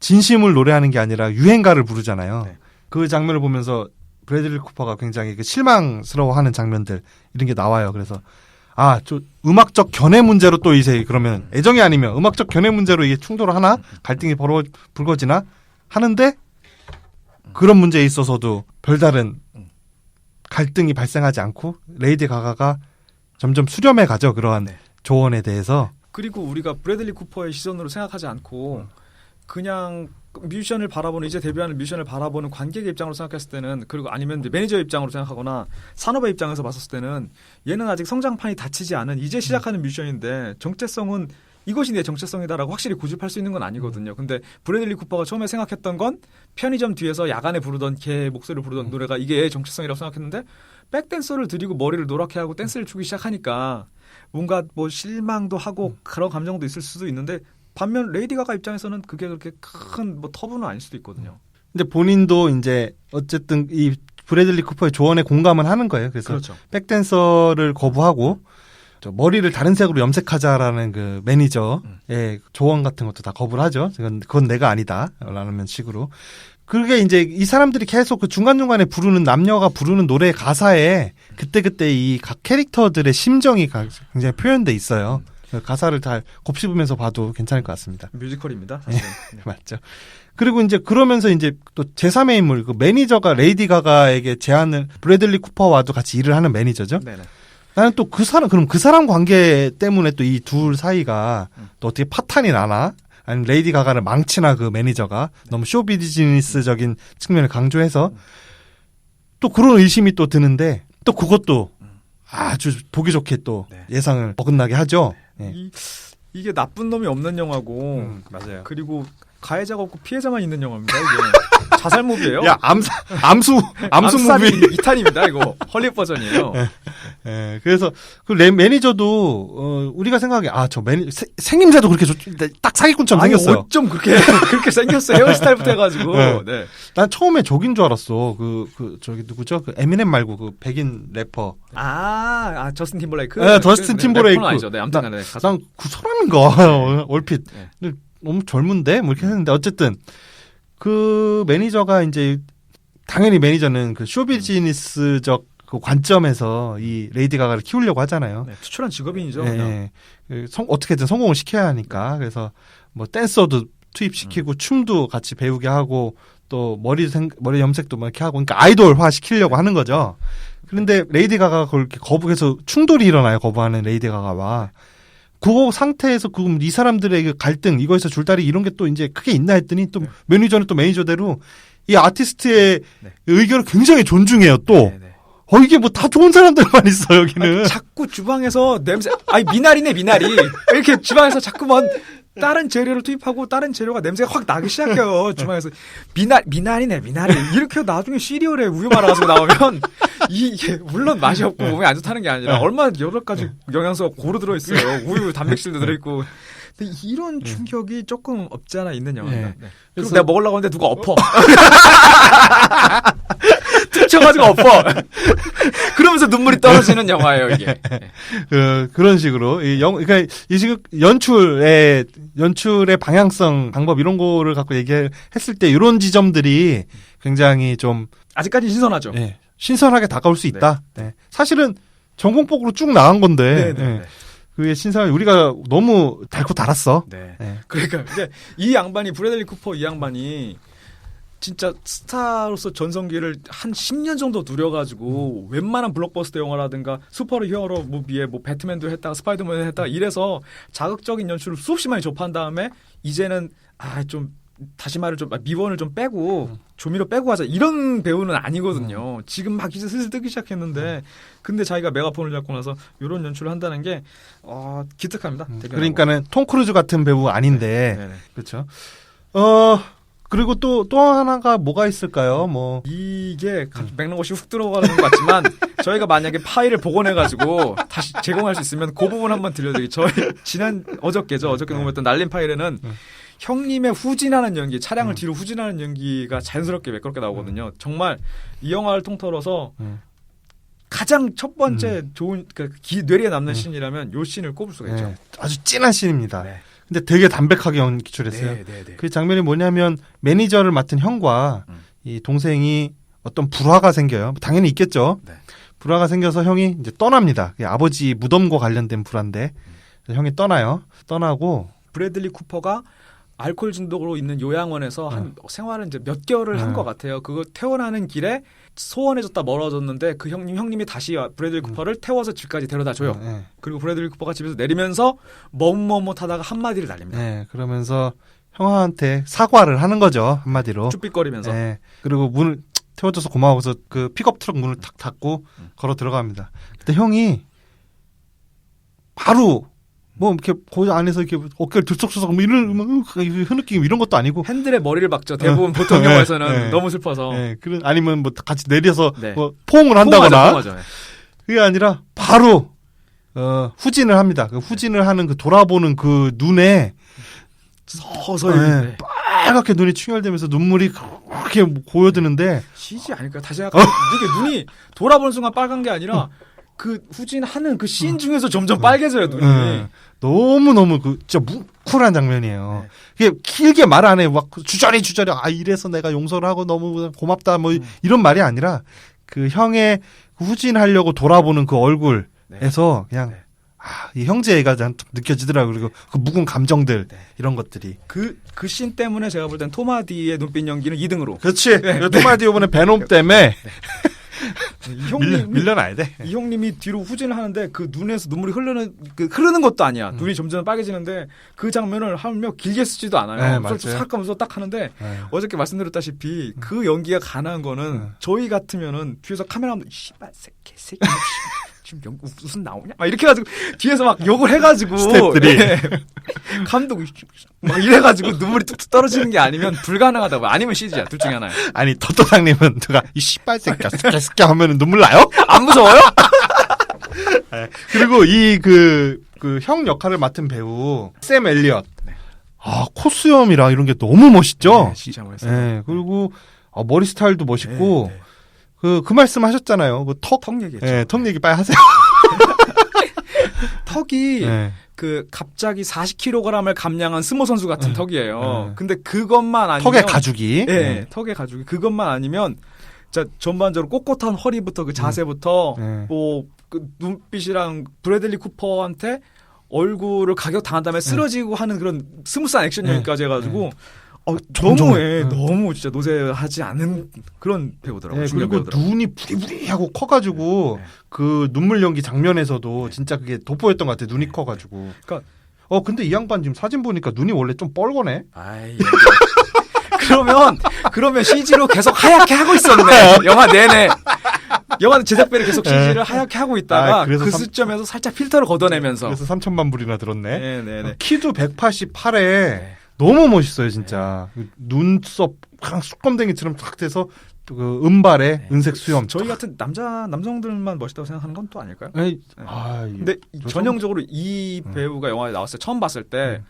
진심을 노래하는 게 아니라 유행가를 부르잖아요. 네. 그 장면을 보면서 브래들리 쿠퍼가 굉장히 실망스러워하는 장면들 이런 게 나와요. 그래서 좀 음악적 견해 문제로 또 이제 그러면 애정이 아니면 음악적 견해 문제로 이게 충돌을 하나 갈등이 불거지나 하는데 그런 문제에 있어서도 별다른 갈등이 발생하지 않고 레이디 가가가 점점 수렴해 가죠. 그러한 네. 조언에 대해서. 그리고 우리가 브래들리 쿠퍼의 시선으로 생각하지 않고 그냥 뮤지션을 바라보는 이제 데뷔하는 뮤지션을 바라보는 관객의 입장으로 생각했을 때는 그리고 아니면 매니저 입장으로 생각하거나 산업의 입장에서 봤을 때는 얘는 아직 성장판이 닫히지 않은 이제 시작하는 뮤지션인데 정체성은 이것이 내 정체성이다라고 확실히 고집할 수 있는 건 아니거든요. 근데 브래들리 쿠퍼가 처음에 생각했던 건 편의점 뒤에서 야간에 부르던 걔 목소리를 부르던 노래가 이게 얘의 정체성이라고 생각했는데 백댄서를 들이고 머리를 노랗게 하고 댄스를 추기 시작하니까 뭔가 뭐 실망도 하고 그런 감정도 있을 수도 있는데 반면 레이디 가가 입장에서는 그게 그렇게 큰 뭐 터부는 아닐 수도 있거든요. 근데 본인도 이제 어쨌든 이 브래들리 쿠퍼의 조언에 공감을 하는 거예요. 그래서 그렇죠. 백댄서를 거부하고 머리를 다른 색으로 염색하자라는 그 매니저의 조언 같은 것도 다 거부를 하죠. 그건 내가 아니다. 라는 식으로. 그게 이제 이 사람들이 계속 그 중간중간에 부르는 남녀가 부르는 노래 가사에 그때그때 이 각 캐릭터들의 심정이 굉장히 표현돼 있어요. 가사를 다 곱씹으면서 봐도 괜찮을 것 같습니다. 뮤지컬입니다. 사실은. 네, 맞죠. 그리고 이제 그러면서 이제 또 제3의 인물, 그 매니저가 레이디 가가에게 제안을 브래들리 쿠퍼와도 같이 일을 하는 매니저죠. 네네. 나는 또 그럼 그 사람 관계 때문에 또 이 둘 사이가 또 어떻게 파탄이 나나? 아니면 레이디 가가를 망치나 그 매니저가 너무 쇼비즈니스적인 측면을 강조해서 또 그런 의심이 또 드는데 또 그것도 아주 보기 좋게 또 네. 예상을 어긋나게 하죠. 네. 이게 나쁜 놈이 없는 영화고 맞아요. 그리고 가해자가 없고 피해자만 있는 영화입니다. 이게 자살 무비예요. 야 암수 무비. 암살이 2탄입니다. 이거 헐리우드 버전이에요. 예, 그래서 그 매니저도 우리가 생각하기에 저 생김새도 그렇게 딱 사기꾼처럼 아니 생겼어요. 어쩜 그렇게 그렇게 생겼어요. 헤어스타일부터 해가지고. 네. 네. 난 처음에 저긴 줄 알았어. 저기 누구죠? 그 에미넴 말고 그 백인 래퍼. 저스틴 팀버레이크. 네, 저스틴 팀버레이크. 래퍼는 아니죠. 네, 아무튼간에 난 그 사람인가 얼핏. 네. 근데 너무 젊은데 뭐 이렇게 했는데 어쨌든 그 매니저가 이제 당연히 매니저는 그 쇼비즈니스적 그 관점에서 이 레이디 가가를 키우려고 하잖아요. 네, 투철한 직업인이죠. 예, 예. 어떻게든 성공을 시켜야 하니까. 그래서 뭐 댄서도 투입시키고 춤도 같이 배우게 하고 또 머리 염색도 막 이렇게 하고 그러니까 아이돌화 시키려고 하는 거죠. 그런데 레이디 가가가 그걸 이렇게 거부해서 충돌이 일어나요. 거부하는 레이디 가가와. 그 상태에서 이 사람들의 그 갈등, 이거에서 줄다리 이런 게 또 이제 크게 있나 했더니 또 매니저는 또 매니저대로 이 아티스트의 의견을 굉장히 존중해요, 또. 네, 네. 이게 뭐 다 좋은 사람들만 있어, 여기는. 자꾸 주방에서 냄새, 미나리네, 미나리. 이렇게 주방에서 자꾸만 다른 재료를 투입하고 다른 재료가 냄새가 확 나기 시작해요. 주방에서. 미나리네, 미나리. 이렇게 나중에 시리얼에 우유 말아가지고 나오면 이게 물론 맛이 없고 몸에 안 좋다는 게 아니라 얼마나 여러 가지 영양소가 고루 들어있어요. 우유, 단백질도 들어있고. 근데 이런 충격이 조금 없지 않아 있는 영화입니다. 네. 그리고 내가 먹으려고 하는데 누가 엎어. 툭쳐가지고 엎어. 그러면서 눈물이 떨어지는 영화예요, 이게. 그런 식으로. 그러니까 이 지금 연출의 방향성, 방법 이런 거를 갖고 얘기했을 때 이런 지점들이 굉장히 좀. 아직까지 신선하죠. 네, 신선하게 다가올 수 있다. 네. 사실은 전공법으로 쭉 나간 건데. 네. 그게 신선한 우리가 너무 달고 달았어. 네. 네. 그러니까 근데 이 양반이 브래들리 쿠퍼 이 양반이 진짜 스타로서 전성기를 한 10년 정도 누려가지고 웬만한 블록버스터 영화라든가 슈퍼히어로 무비에 뭐 배트맨도 했다가 스파이더맨도 했다가 이래서 자극적인 연출을 수없이 많이 접한 다음에 이제는 좀 다시 말을 좀 미원을 좀 빼고 조미료 빼고 하자 이런 배우는 아니거든요. 지금 막 이제 슬슬 뜨기 시작했는데 근데 자기가 메가폰을 잡고 나서 이런 연출을 한다는 게 기특합니다. 그러니까는 톰 크루즈 같은 배우 아닌데 네네. 그렇죠. 그리고 또 하나가 뭐가 있을까요? 뭐 이게 맥락없이 훅 들어가는 것 같지만 저희가 만약에 파일을 복원해가지고 다시 제공할 수 있으면 그 부분 한번 들려드리기. 저희 어저께 녹음했던 날림 파일에는 형님의 후진하는 연기, 차량을 뒤로 후진하는 연기가 자연스럽게 매끄럽게 나오거든요. 정말 이 영화를 통틀어서 가장 첫 번째 좋은 뇌리에 남는 씬이라면 요 씬을 꼽을 수가 있죠. 네, 아주 찐한 씬입니다. 네. 근데 되게 담백하게 연출했어요. 네. 그 장면이 뭐냐면 매니저를 맡은 형과 이 동생이 어떤 불화가 생겨요. 당연히 있겠죠. 네. 불화가 생겨서 형이 이제 떠납니다. 아버지 무덤과 관련된 불화인데 형이 떠나요. 떠나고 브래들리 쿠퍼가 알코올 중독으로 있는 요양원에서 한 생활을 이제 몇 개월을 한 것 같아요. 그거 퇴원하는 길에 소원해졌다 멀어졌는데 그 형님이 다시 브래들리 쿠퍼를 태워서 집까지 데려다 줘요. 그리고 브래들리 쿠퍼가 집에서 내리면서 머뭇머뭇하다가 한마디를 날립니다. 네, 그러면서 형한테 사과를 하는 거죠. 한마디로. 쭈삣거리면서. 네, 그리고 문을 태워줘서 고마워서 그 픽업 트럭 문을 탁 닫고 걸어 들어갑니다. 그때 형이 바로 뭐 이렇게 그 안에서 이렇게 어깨를 들썩들썩 뭐 이런 흐느끼고 이런 것도 아니고 핸들에 머리를 박죠. 대부분 보통 영화에서는 너무 슬퍼서. 그런 아니면 뭐 같이 내려서 네. 뭐 포옹을 한다거나 포옹하죠. 그게 아니라 바로 후진을 합니다. 그 후진을 하는 그 돌아보는 그 눈에 서서히 빨갛게 눈이 충혈되면서 눈물이 그렇게 고여드는데 CG 아닐까? 다시 약간 이게 눈이 돌아보는 순간 빨간 게 아니라 그 후진하는 그 씬 중에서 점점 빨개져요 눈이. 너무 진짜 뭉클한 장면이에요. 그게 길게 말 안 해. 막 주저리 이래서 내가 용서를 하고 너무 고맙다 뭐 이런 말이 아니라 그 형의 후진하려고 돌아보는 그 얼굴에서 그냥 이 형제애가 느껴지더라고요. 그리고 그 묵은 감정들 이런 것들이 그 씬 때문에 제가 볼 땐 토마디의 눈빛 연기는 2등으로. 그렇지. 토마디 이번에 베놈 때문에 이 형님이 밀려나야 돼. 이 형님이 뒤로 후진을 하는데 그 눈에서 눈물이 흐르는 것도 아니야. 눈이 점점 빨개지는데 그 장면을 하며 길게 쓰지도 않아요. 맞아요. 싹 하면서 딱 하는데 어저께 말씀드렸다시피 그 연기가 가능한 거는 저희 같으면은 뒤에서 카메라맨도 씨발 새끼 지금 무슨 나오냐? 막 이렇게 해가지고 뒤에서 막 욕을 해가지고 스태프들이 감독이 막 이래가지고 눈물이 뚝뚝 떨어지는 게 아니면 불가능하다고. 아니면 CG야. 둘 중에 하나야. 아니 토토장님은 누가 이 씨발 새끼야 스케 하면은 눈물 나요? 안 무서워요? 그리고 이 그 형 역할을 맡은 배우 샘 엘리엇. 코수염이랑 이런 게 너무 멋있죠. 네, 진짜 멋있어요. 네, 그리고 머리 스타일도 멋있고 네. 그 말씀 하셨잖아요. 그 턱 얘기했죠. 네, 턱 얘기 빨리 하세요. 턱이 네. 그 갑자기 40kg을 감량한 스모 선수 같은 턱이에요. 네. 근데 그것만 아니면 턱의 가죽이. 네, 턱의 가죽이 그것만 아니면 진짜 전반적으로 꼿꼿한 허리부터 그 자세부터 뭐 그 눈빛이랑 브래들리 쿠퍼한테 얼굴을 가격 당한 다음에 쓰러지고 하는 그런 스무스한 액션 연기까지 해가지고 너무 진짜 노쇠하지 않은 그런 배우더라고요. 네, 중년 그리고 배우더라고요. 눈이 부리부리하고 커가지고 그 눈물 연기 장면에서도 진짜 그게 돋보였던 것 같아. 눈이 커가지고. 그러니까 근데 이 양반 지금 사진 보니까 눈이 원래 좀 뻘거네. 아이 그러면 CG로 계속 하얗게 하고 있었네. 영화 내내. 영화는 제작비를 계속 CG를 하얗게 하고 있다가 그래서 그 시점에서 살짝 필터를 걷어내면서. 그래서 3천만 불이나 들었네. 네네네. 키도 188에 너무 멋있어요, 진짜. 눈썹 그냥 쑥검댕이처럼 탁 돼서 그 은발에 은색 수염. 저희 같은 남성들만 멋있다고 생각하는 건 또 아닐까요? 에이, 근데 전형적으로 이 배우가 영화에 나왔을 때 처음 봤을 때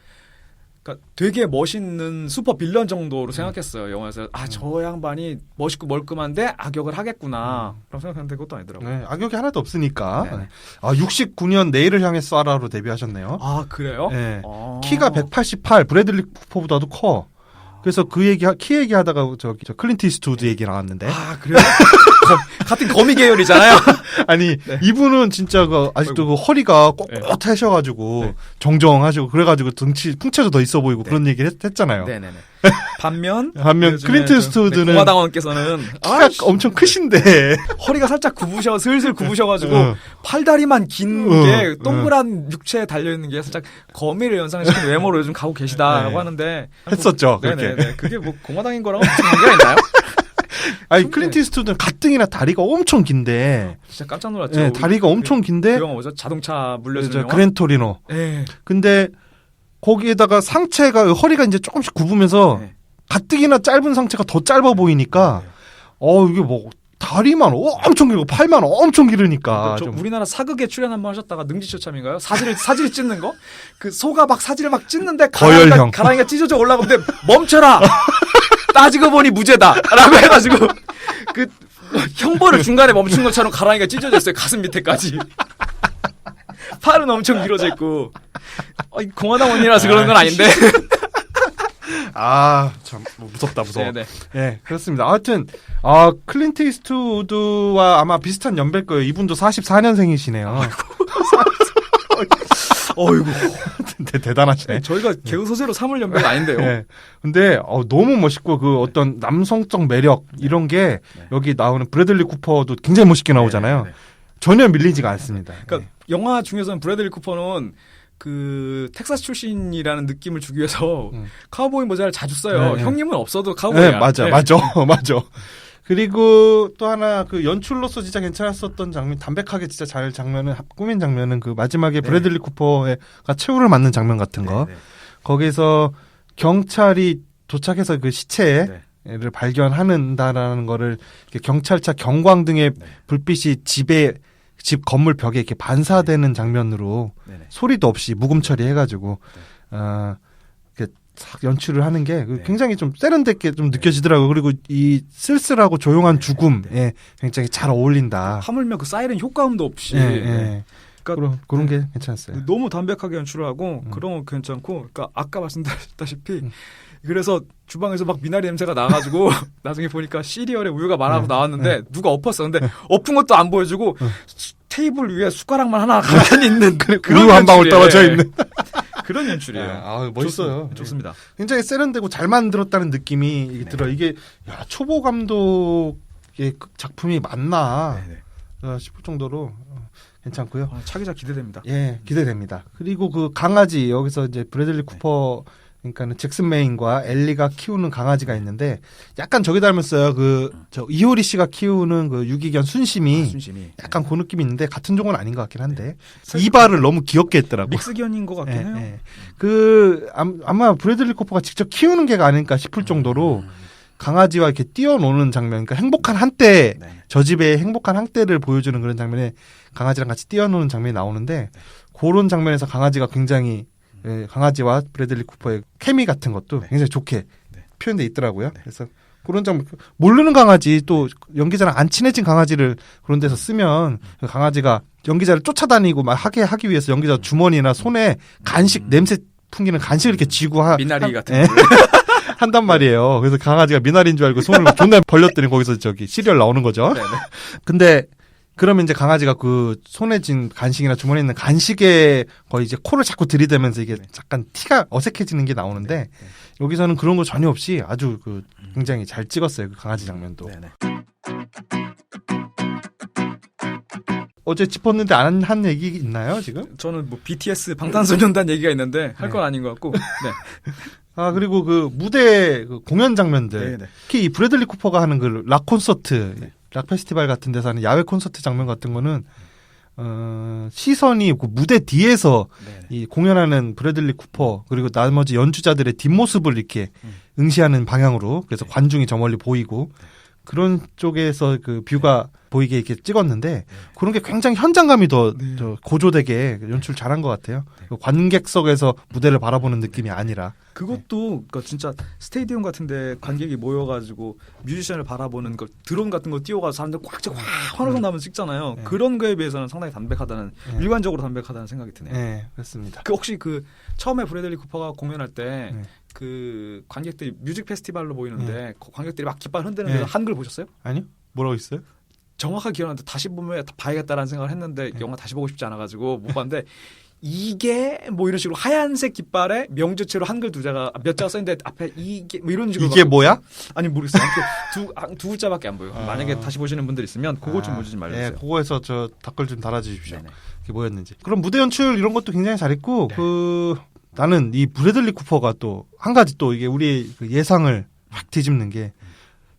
그러니까 되게 멋있는 슈퍼 빌런 정도로 생각했어요. 영화에서 저 양반이 멋있고 멀끔한데 악역을 하겠구나 라고 생각했는데 그것도 아니더라고요. 네, 악역이 하나도 없으니까. 네네. 69년 내일을 향해 쏴라로 데뷔하셨네요. 아 그래요? 네. 키가 188, 브래들리 쿠퍼보다도 커. 그래서 키 얘기하다가 저 클린트 이스트우드 얘기 나왔는데. 아 그래요? 같은 거미 계열이잖아요. 아니 이분은 진짜 아직도 그 허리가 꼿꼿하셔가지고 정정하시고 그래가지고 등치 풍채도 더 있어 보이고 그런 얘기를 했잖아요. 네네네. 반면 클린트 이스트우드는 공화당원께서는 키가 엄청 크신데 허리가 살짝 슬슬 구부셔가지고 팔다리만 긴 게 동그란 육체에 달려있는 게 살짝 거미를 연상시키는 외모로 요즘 가고 계시다라고 하는데 했었죠. 그렇게. 네네네. 그게 뭐 공화당인 거랑 무슨 관계가 있나요? 아니 클린트 이스트우드는 가뜩이나 다리가 엄청 긴데 진짜 깜짝 놀랐죠. 네, 다리가 엄청 긴데 그 영화 뭐죠? 자동차 물려주는 영화? 그랜토리노. 네. 근데 거기에다가 상체가 허리가 이제 조금씩 굽으면서 가뜩이나 짧은 상체가 더 짧아 보이니까 이게 뭐 다리만 엄청 길고 팔만 엄청 기르니까 저 우리나라 사극에 출연 한번 하셨다가 능지처참인가요? 사지를 찢는 거? 그 소가 막 사지를 막 찢는데 가랑이가 찢어져 올라가는데 멈춰라. 따지고 보니 무죄다라고 해가지고 그 형벌을 중간에 멈춘 것처럼 가랑이가 찢어졌어요. 가슴 밑에까지. 팔은 엄청 길어져 있고 공화당원이라서 그런 건 아닌데. 참 무섭다 무서워. 네네. 네, 그렇습니다. 하여튼 클린트 이스트우드와 아마 비슷한 연배일 거예요. 이분도 44년생이시네요. 어이구. 대단하시네. 저희가 개그 소재로 삼을 연배가 아닌데요. 네. 근데 너무 멋있고 그 어떤 남성적 매력 이런 게 여기 나오는 브래들리 쿠퍼도 굉장히 멋있게 나오잖아요. 전혀 밀리지가 않습니다. 그러니까 영화 중에서는 브래들리 쿠퍼는 그 텍사스 출신이라는 느낌을 주기 위해서 카우보이 모자를 자주 써요. 형님은 없어도 카우보이야. 네, 맞아. 그리고 또 하나 그 연출로서 진짜 괜찮았었던 장면, 담백하게 진짜 잘 장면을 꾸민 장면은 그 마지막에 브래들리 쿠퍼가 최후를 맞는 장면 같은 거. 거기서 경찰이 도착해서 그 시체를 발견한다라는 거를 경찰차 경광등의 불빛이 집 건물 벽에 이렇게 반사되는 장면으로 소리도 없이 묵음 처리해가지고 이렇게 싹 연출을 하는 게 굉장히 좀 세련됐게 좀 느껴지더라고요. 그리고 이 쓸쓸하고 조용한 죽음에 굉장히 잘 어울린다. 하물며 그 사이렌 효과음도 없이. 그러니까 그런 게 괜찮았어요. 너무 담백하게 연출을 하고 그런 거 괜찮고, 그러니까 아까 말씀드렸다시피 그래서 주방에서 막 미나리 냄새가 나가지고 나중에 보니까 시리얼에 우유가 말하고 나왔는데 누가 엎었어. 근데 엎은 것도 안 보여주고 테이블 위에 숟가락만 하나 가만히 있는 그런 우유 한 방울 떨어져 있는 그런 연출이에요. 멋있어요. 좋습니다. 굉장히 세련되고 잘 만들었다는 느낌이 들어. 이게 초보 감독의 작품이 맞나 싶을 정도로 괜찮고요. 차기작 기대됩니다. 예, 기대됩니다. 그리고 그 강아지 여기서 이제 브래들리 쿠퍼 그러니까는 잭슨 메인과 엘리가 키우는 강아지가 있는데 약간 저기 닮았어요. 저 이효리 씨가 키우는 그 유기견 순심이 약간 그 느낌이 있는데 같은 종은 아닌 것 같긴 한데 이발을 너무 귀엽게 했더라고. 믹스견인 것 같긴 해요. 아마 브래들리 쿠퍼가 직접 키우는 개가 아닐까 싶을 정도로 강아지와 이렇게 뛰어노는 장면, 그러니까 행복한 한때, 네. 저 집의 행복한 한때를 보여주는 그런 장면에 강아지랑 같이 뛰어노는 장면이 나오는데, 그런 장면에서 강아지가 굉장히, 강아지와 브래들리 쿠퍼의 케미 같은 것도 굉장히 좋게 표현돼 있더라고요. 그래서 그런 장면, 모르는 강아지, 또 연기자랑 안 친해진 강아지를 그런 데서 쓰면 그 강아지가 연기자를 쫓아다니고 막 하기 위해서 연기자 주머니나 손에 간식, 냄새 풍기는 간식을 이렇게 쥐고 미나리 같은 예. 한단 말이에요. 그래서 강아지가 미나리인 줄 알고 손을 존나 벌렸더니 거기서 시리얼 나오는 거죠. 네네. 근데 그러면 이제 강아지가 그 손에 쥔 간식이나 주머니에 있는 간식에 거의 이제 코를 자꾸 들이대면서 이게 약간 티가 어색해지는 게 나오는데 여기서는 그런 거 전혀 없이 아주 굉장히 잘 찍었어요. 그 강아지 장면도. 네네. 어제 짚었는데 안 한 얘기 있나요, 지금? 저는 뭐 BTS 방탄소년단 얘기가 있는데 할 건 아닌 것 같고. 네. 아, 그리고 그 무대 공연 장면들. 네네. 특히 이 브래들리 쿠퍼가 하는 그 락 콘서트, 락 페스티벌 같은 데서 하는 야외 콘서트 장면 같은 거는 시선이 그 무대 뒤에서 네네. 이 공연하는 브래들리 쿠퍼 그리고 나머지 연주자들의 뒷모습을 이렇게 응시하는 방향으로 그래서 관중이 저 멀리 보이고 그런 쪽에서 그 뷰가 보이게 이렇게 찍었는데 그런 게 굉장히 현장감이 더 고조되게 연출 잘한 것 같아요. 관객석에서 무대를 바라보는 느낌이 아니라. 그것도 그러니까 진짜 스테디움 같은데 관객이 모여가지고 뮤지션을 바라보는 걸 드론 같은 거 띄워가지고 사람들 꽉 찍고 환호성 나면 찍잖아요. 네. 그런 거에 비해서는 상당히 담백하다는 일관적으로 담백하다는 생각이 드네요. 네, 그렇습니다. 그 혹시 그 처음에 브래들리 쿠퍼가 공연할 때 네. 그 관객들이 뮤직 페스티벌로 보이는데 그 관객들이 막 깃발 흔드는 네. 데서 한글 보셨어요? 아니요? 뭐라고 있어요? 정확하게 기억나는데 다시 보면 봐야겠다라는 생각을 했는데 영화 다시 보고 싶지 않아가지고 못 봤는데 이게 뭐 이런 식으로 하얀색 깃발에 명주체로 한글 두 자가 써있는데 앞에 이게 뭐 이런 식으로 이게 뭐야? 아니 모르겠어요. 두 글자밖에 안 보여요. 만약에 다시 보시는 분들 있으면 그거 좀 보지 말려주세요. 네, 그거에서 저 댓글 좀 달아주십시오. 네네. 이게 뭐였는지. 그럼 무대 연출 이런 것도 굉장히 잘했고 나는 이 브래들리 쿠퍼가 또 한 가지 또 이게 우리 그 예상을 확 뒤집는 게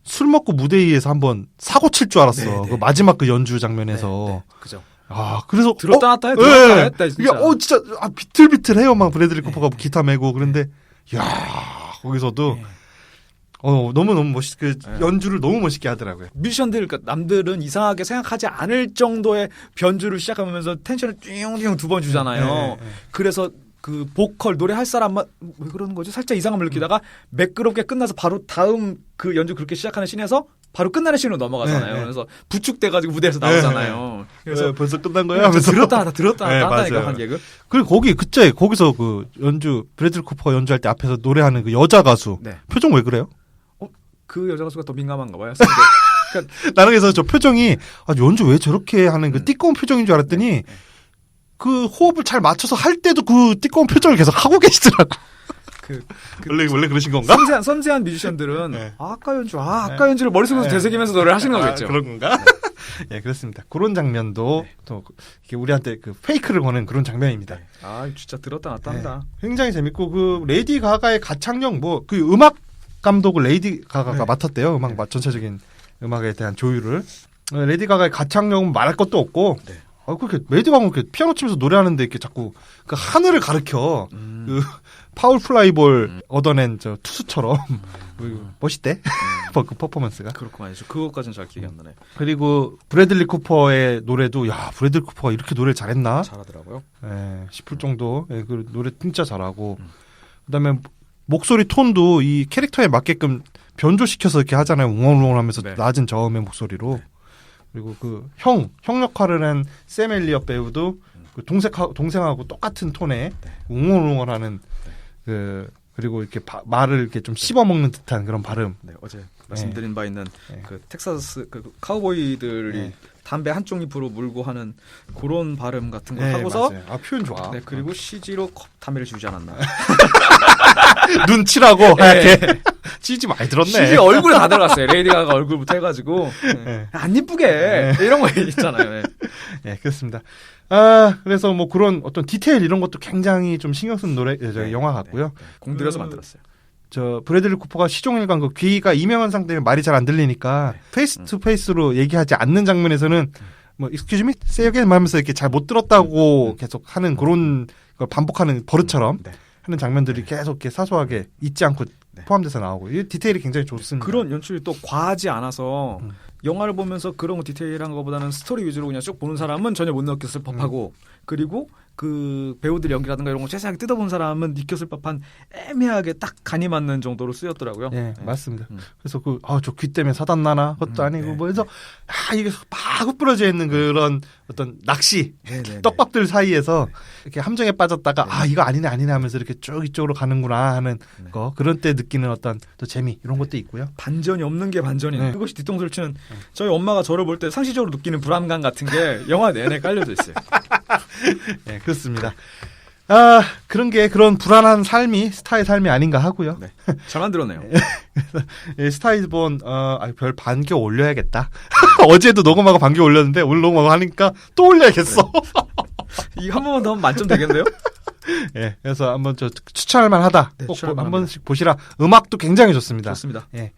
술 먹고 무대 위에서 한번 사고 칠 줄 알았어. 네네. 그 마지막 그 연주 장면에서. 네, 그죠. 아, 그래서 들었다 놨다 해, 네. 들었다 했다 진짜. 이게 진짜 비틀비틀해요. 막 브래들리 쿠퍼가 기타 메고 그런데 야, 거기서도 너무 멋있게 연주를 너무 멋있게 하더라고요. 뮤지션들 그러니까 남들은 이상하게 생각하지 않을 정도의 변주를 시작하면서 텐션을 띵띵 두 번 주잖아요. 그래서 그 보컬 노래할 사람만 왜 그러는 거지? 살짝 이상함을 느끼다가 매끄럽게 끝나서 바로 다음 그 연주 그렇게 시작하는 씬에서 바로 끝나는 씬으로 넘어가잖아요. 그래서 부축돼가지고 무대에서 나오잖아요. 그래서 벌써 끝난 거야? 하면서 들었다 놨다 네, 한다니까 맞아요. 관객을. 그리고 거기서 그 연주 브래들리 쿠퍼가 연주할 때 앞에서 노래하는 그 여자 가수 네. 표정 왜 그래요? 그 여자 가수가 더 민감한가 봐요. 그러니까 나는 그래서 저 표정이 연주 왜 저렇게 하는 그 띠꺼운 표정인 줄 알았더니 그 호흡을 잘 맞춰서 할 때도 그 띠꺼운 표정을 계속 하고 계시더라고. 원래 그러신 건가? 섬세한 뮤지션들은 네. 아까 연주를 머릿속에서 되새기면서 노래를 하시는 거겠죠. 그런 건가? 예, 그렇습니다. 그런 장면도 또 이게 우리한테 그 페이크를 거는 그런 장면입니다. 아, 진짜 들었다 놨다 한다. 굉장히 재밌고 그 레이디 가가의 가창력 그 음악 감독을 레이디 가가가 맡았대요. 음악 전체적인 음악에 대한 조율을. 레이디 가가의 가창력은 말할 것도 없고. 그렇게 레이디 가가 이렇게 피아노 치면서 노래하는데 이렇게 자꾸 그 하늘을 가르쳐 그 파울 플라이볼 얻어낸 저 투수처럼 멋있대. 그 퍼포먼스가. 그렇구만. 그것까지는 잘 기억이 안 나네. 그리고 브래들리 쿠퍼의 노래도 브래들리 쿠퍼가 이렇게 노래를 잘했나? 잘하더라고요. 싶을 정도. 그 노래 진짜 잘하고. 그다음에 목소리 톤도 이 캐릭터에 맞게끔 변조시켜서 이렇게 하잖아요. 웅얼웅얼하면서 낮은 저음의 목소리로. 그리고 그 형 역할을 한 샘 엘리엇 배우도 그 동생하고 똑같은 톤에 웅얼웅얼하는 그리고 이렇게 말을 이렇게 좀 씹어먹는 듯한 그런 발음. 네, 어제 말씀드린 바 있는 그 텍사스 그 카우보이들이 담배 한 종이프로 물고 하는 그런 발음 같은 거 하고서 표현 좋아. 네, 그리고 CG로 담배를 지우지 않았나. 눈 치라고 하얗게 CG 많이 들었네. CG 얼굴에 다 들어갔어요. 레이디 가가 얼굴부터 해가지고 안 이쁘게 이런 거 있잖아요. 그렇습니다. 그래서 뭐 그런 어떤 디테일 이런 것도 굉장히 좀 신경 쓴 영화 같고요. 공들여서 만들었어요. 저 브래들리 쿠퍼가 시종일관 그 귀가 이명한 상태면 말이 잘 안 들리니까 페이스 투 페이스로 얘기하지 않는 장면에서는 뭐 excuse me, say again 하면서 이렇게 잘 못 들었다고 계속 하는 그런 걸 반복하는 버릇처럼 하는 장면들이 계속 이렇게 사소하게 잊지 않고 포함돼서 나오고 이 디테일이 굉장히 좋습니다. 그런 연출이 또 과하지 않아서 영화를 보면서 그런 거 디테일한 것보다는 스토리 위주로 그냥 쭉 보는 사람은 전혀 못 느꼈을 법하고 그리고 그 배우들 연기라든가 이런 거 세세하게 뜯어본 사람은 느꼈을 법한 애매하게 딱 간이 맞는 정도로 쓰였더라고요. 예, 맞습니다. 그래서 저 귀 때문에 사단 나나 그것도 아니고 뭐 해서 이게 막 흩뿌려져 있는 그런 어떤 낚시 떡밥들 사이에서 이렇게 함정에 빠졌다가 이거 아니네 하면서 이렇게 쭉 이쪽으로 가는구나 하는 거 그런 때 느끼는 어떤 또 재미 이런 것도 있고요. 반전이 없는 게 반전이에요. 그것이 뒤통수를 치는 저희 엄마가 저를 볼 때 상시적으로 느끼는 불안감 같은 게 영화 내내 깔려져 있어요. 네, 그렇습니다. 그런 불안한 삶이 스타의 삶이 아닌가 하고요. 네, 잘 만들었네요. 스타이즈본 별 반겨 올려야겠다. 어제도 녹음하고 반겨 올렸는데 오늘 녹음하고 하니까 또 올려야겠어. 이거 한 번만 더 하면 만점 되겠는데요? 예, 그래서 한번 추천할 만하다. 네, 꼭 추천할 한 번씩 보시라. 음악도 굉장히 좋습니다. 좋습니다. 예.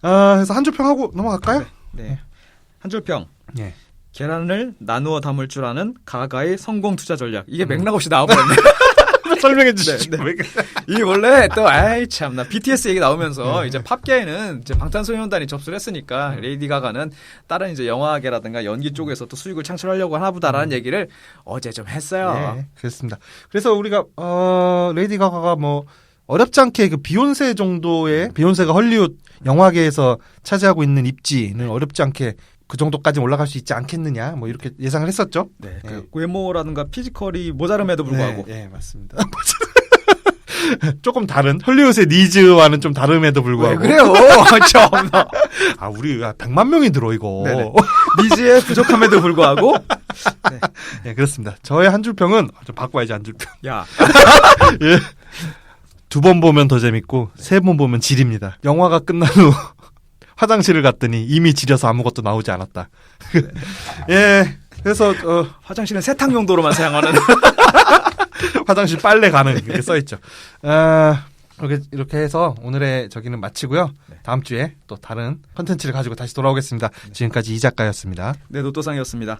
그래서 한 줄 평하고 넘어갈까요? 네. 한 줄 평. 예. 계란을 나누어 담을 줄 아는 가가의 성공 투자 전략. 이게 맥락 없이 나와버렸네. 설명해 주시죠. 이게 원래 또 참나 BTS 얘기 나오면서 이제 팝계에는 이제 방탄소년단이 접수를 했으니까 레이디 가가는 다른 이제 영화계라든가 연기 쪽에서 또 수익을 창출하려고 하나보다라는 얘기를 어제 좀 했어요. 네, 그렇습니다. 그래서 우리가 레이디 가가가 뭐 어렵지 않게 그 비욘세 정도의 비욘세가 헐리우드 영화계에서 차지하고 있는 입지는 어렵지 않게 그 정도까지 올라갈 수 있지 않겠느냐 뭐 이렇게 예상을 했었죠. 네, 그 외모라든가 피지컬이 모자름에도 불구하고. 네, 맞습니다. 조금 다른 헐리우드의 니즈와는 좀 다름에도 불구하고. 왜 그래요? 참나. 우리가 100만 명이 들어 이거. 네네. 니즈의 부족함에도 불구하고. 네, 그렇습니다. 저의 한 줄 평은 좀 바꿔야지 한 줄 평. 야. 예. 2번 보면 더 재밌고 3번 보면 질입니다. 영화가 끝난 후 화장실을 갔더니 이미 지려서 아무것도 나오지 않았다. 예. 그래서 화장실은 세탁 용도로만 사용하는 화장실 빨래 가능 이렇게 써 있죠. 이렇게 해서 오늘의 저기는 마치고요. 다음 주에 또 다른 컨텐츠를 가지고 다시 돌아오겠습니다. 지금까지 이 작가였습니다. 네, 노또상이었습니다.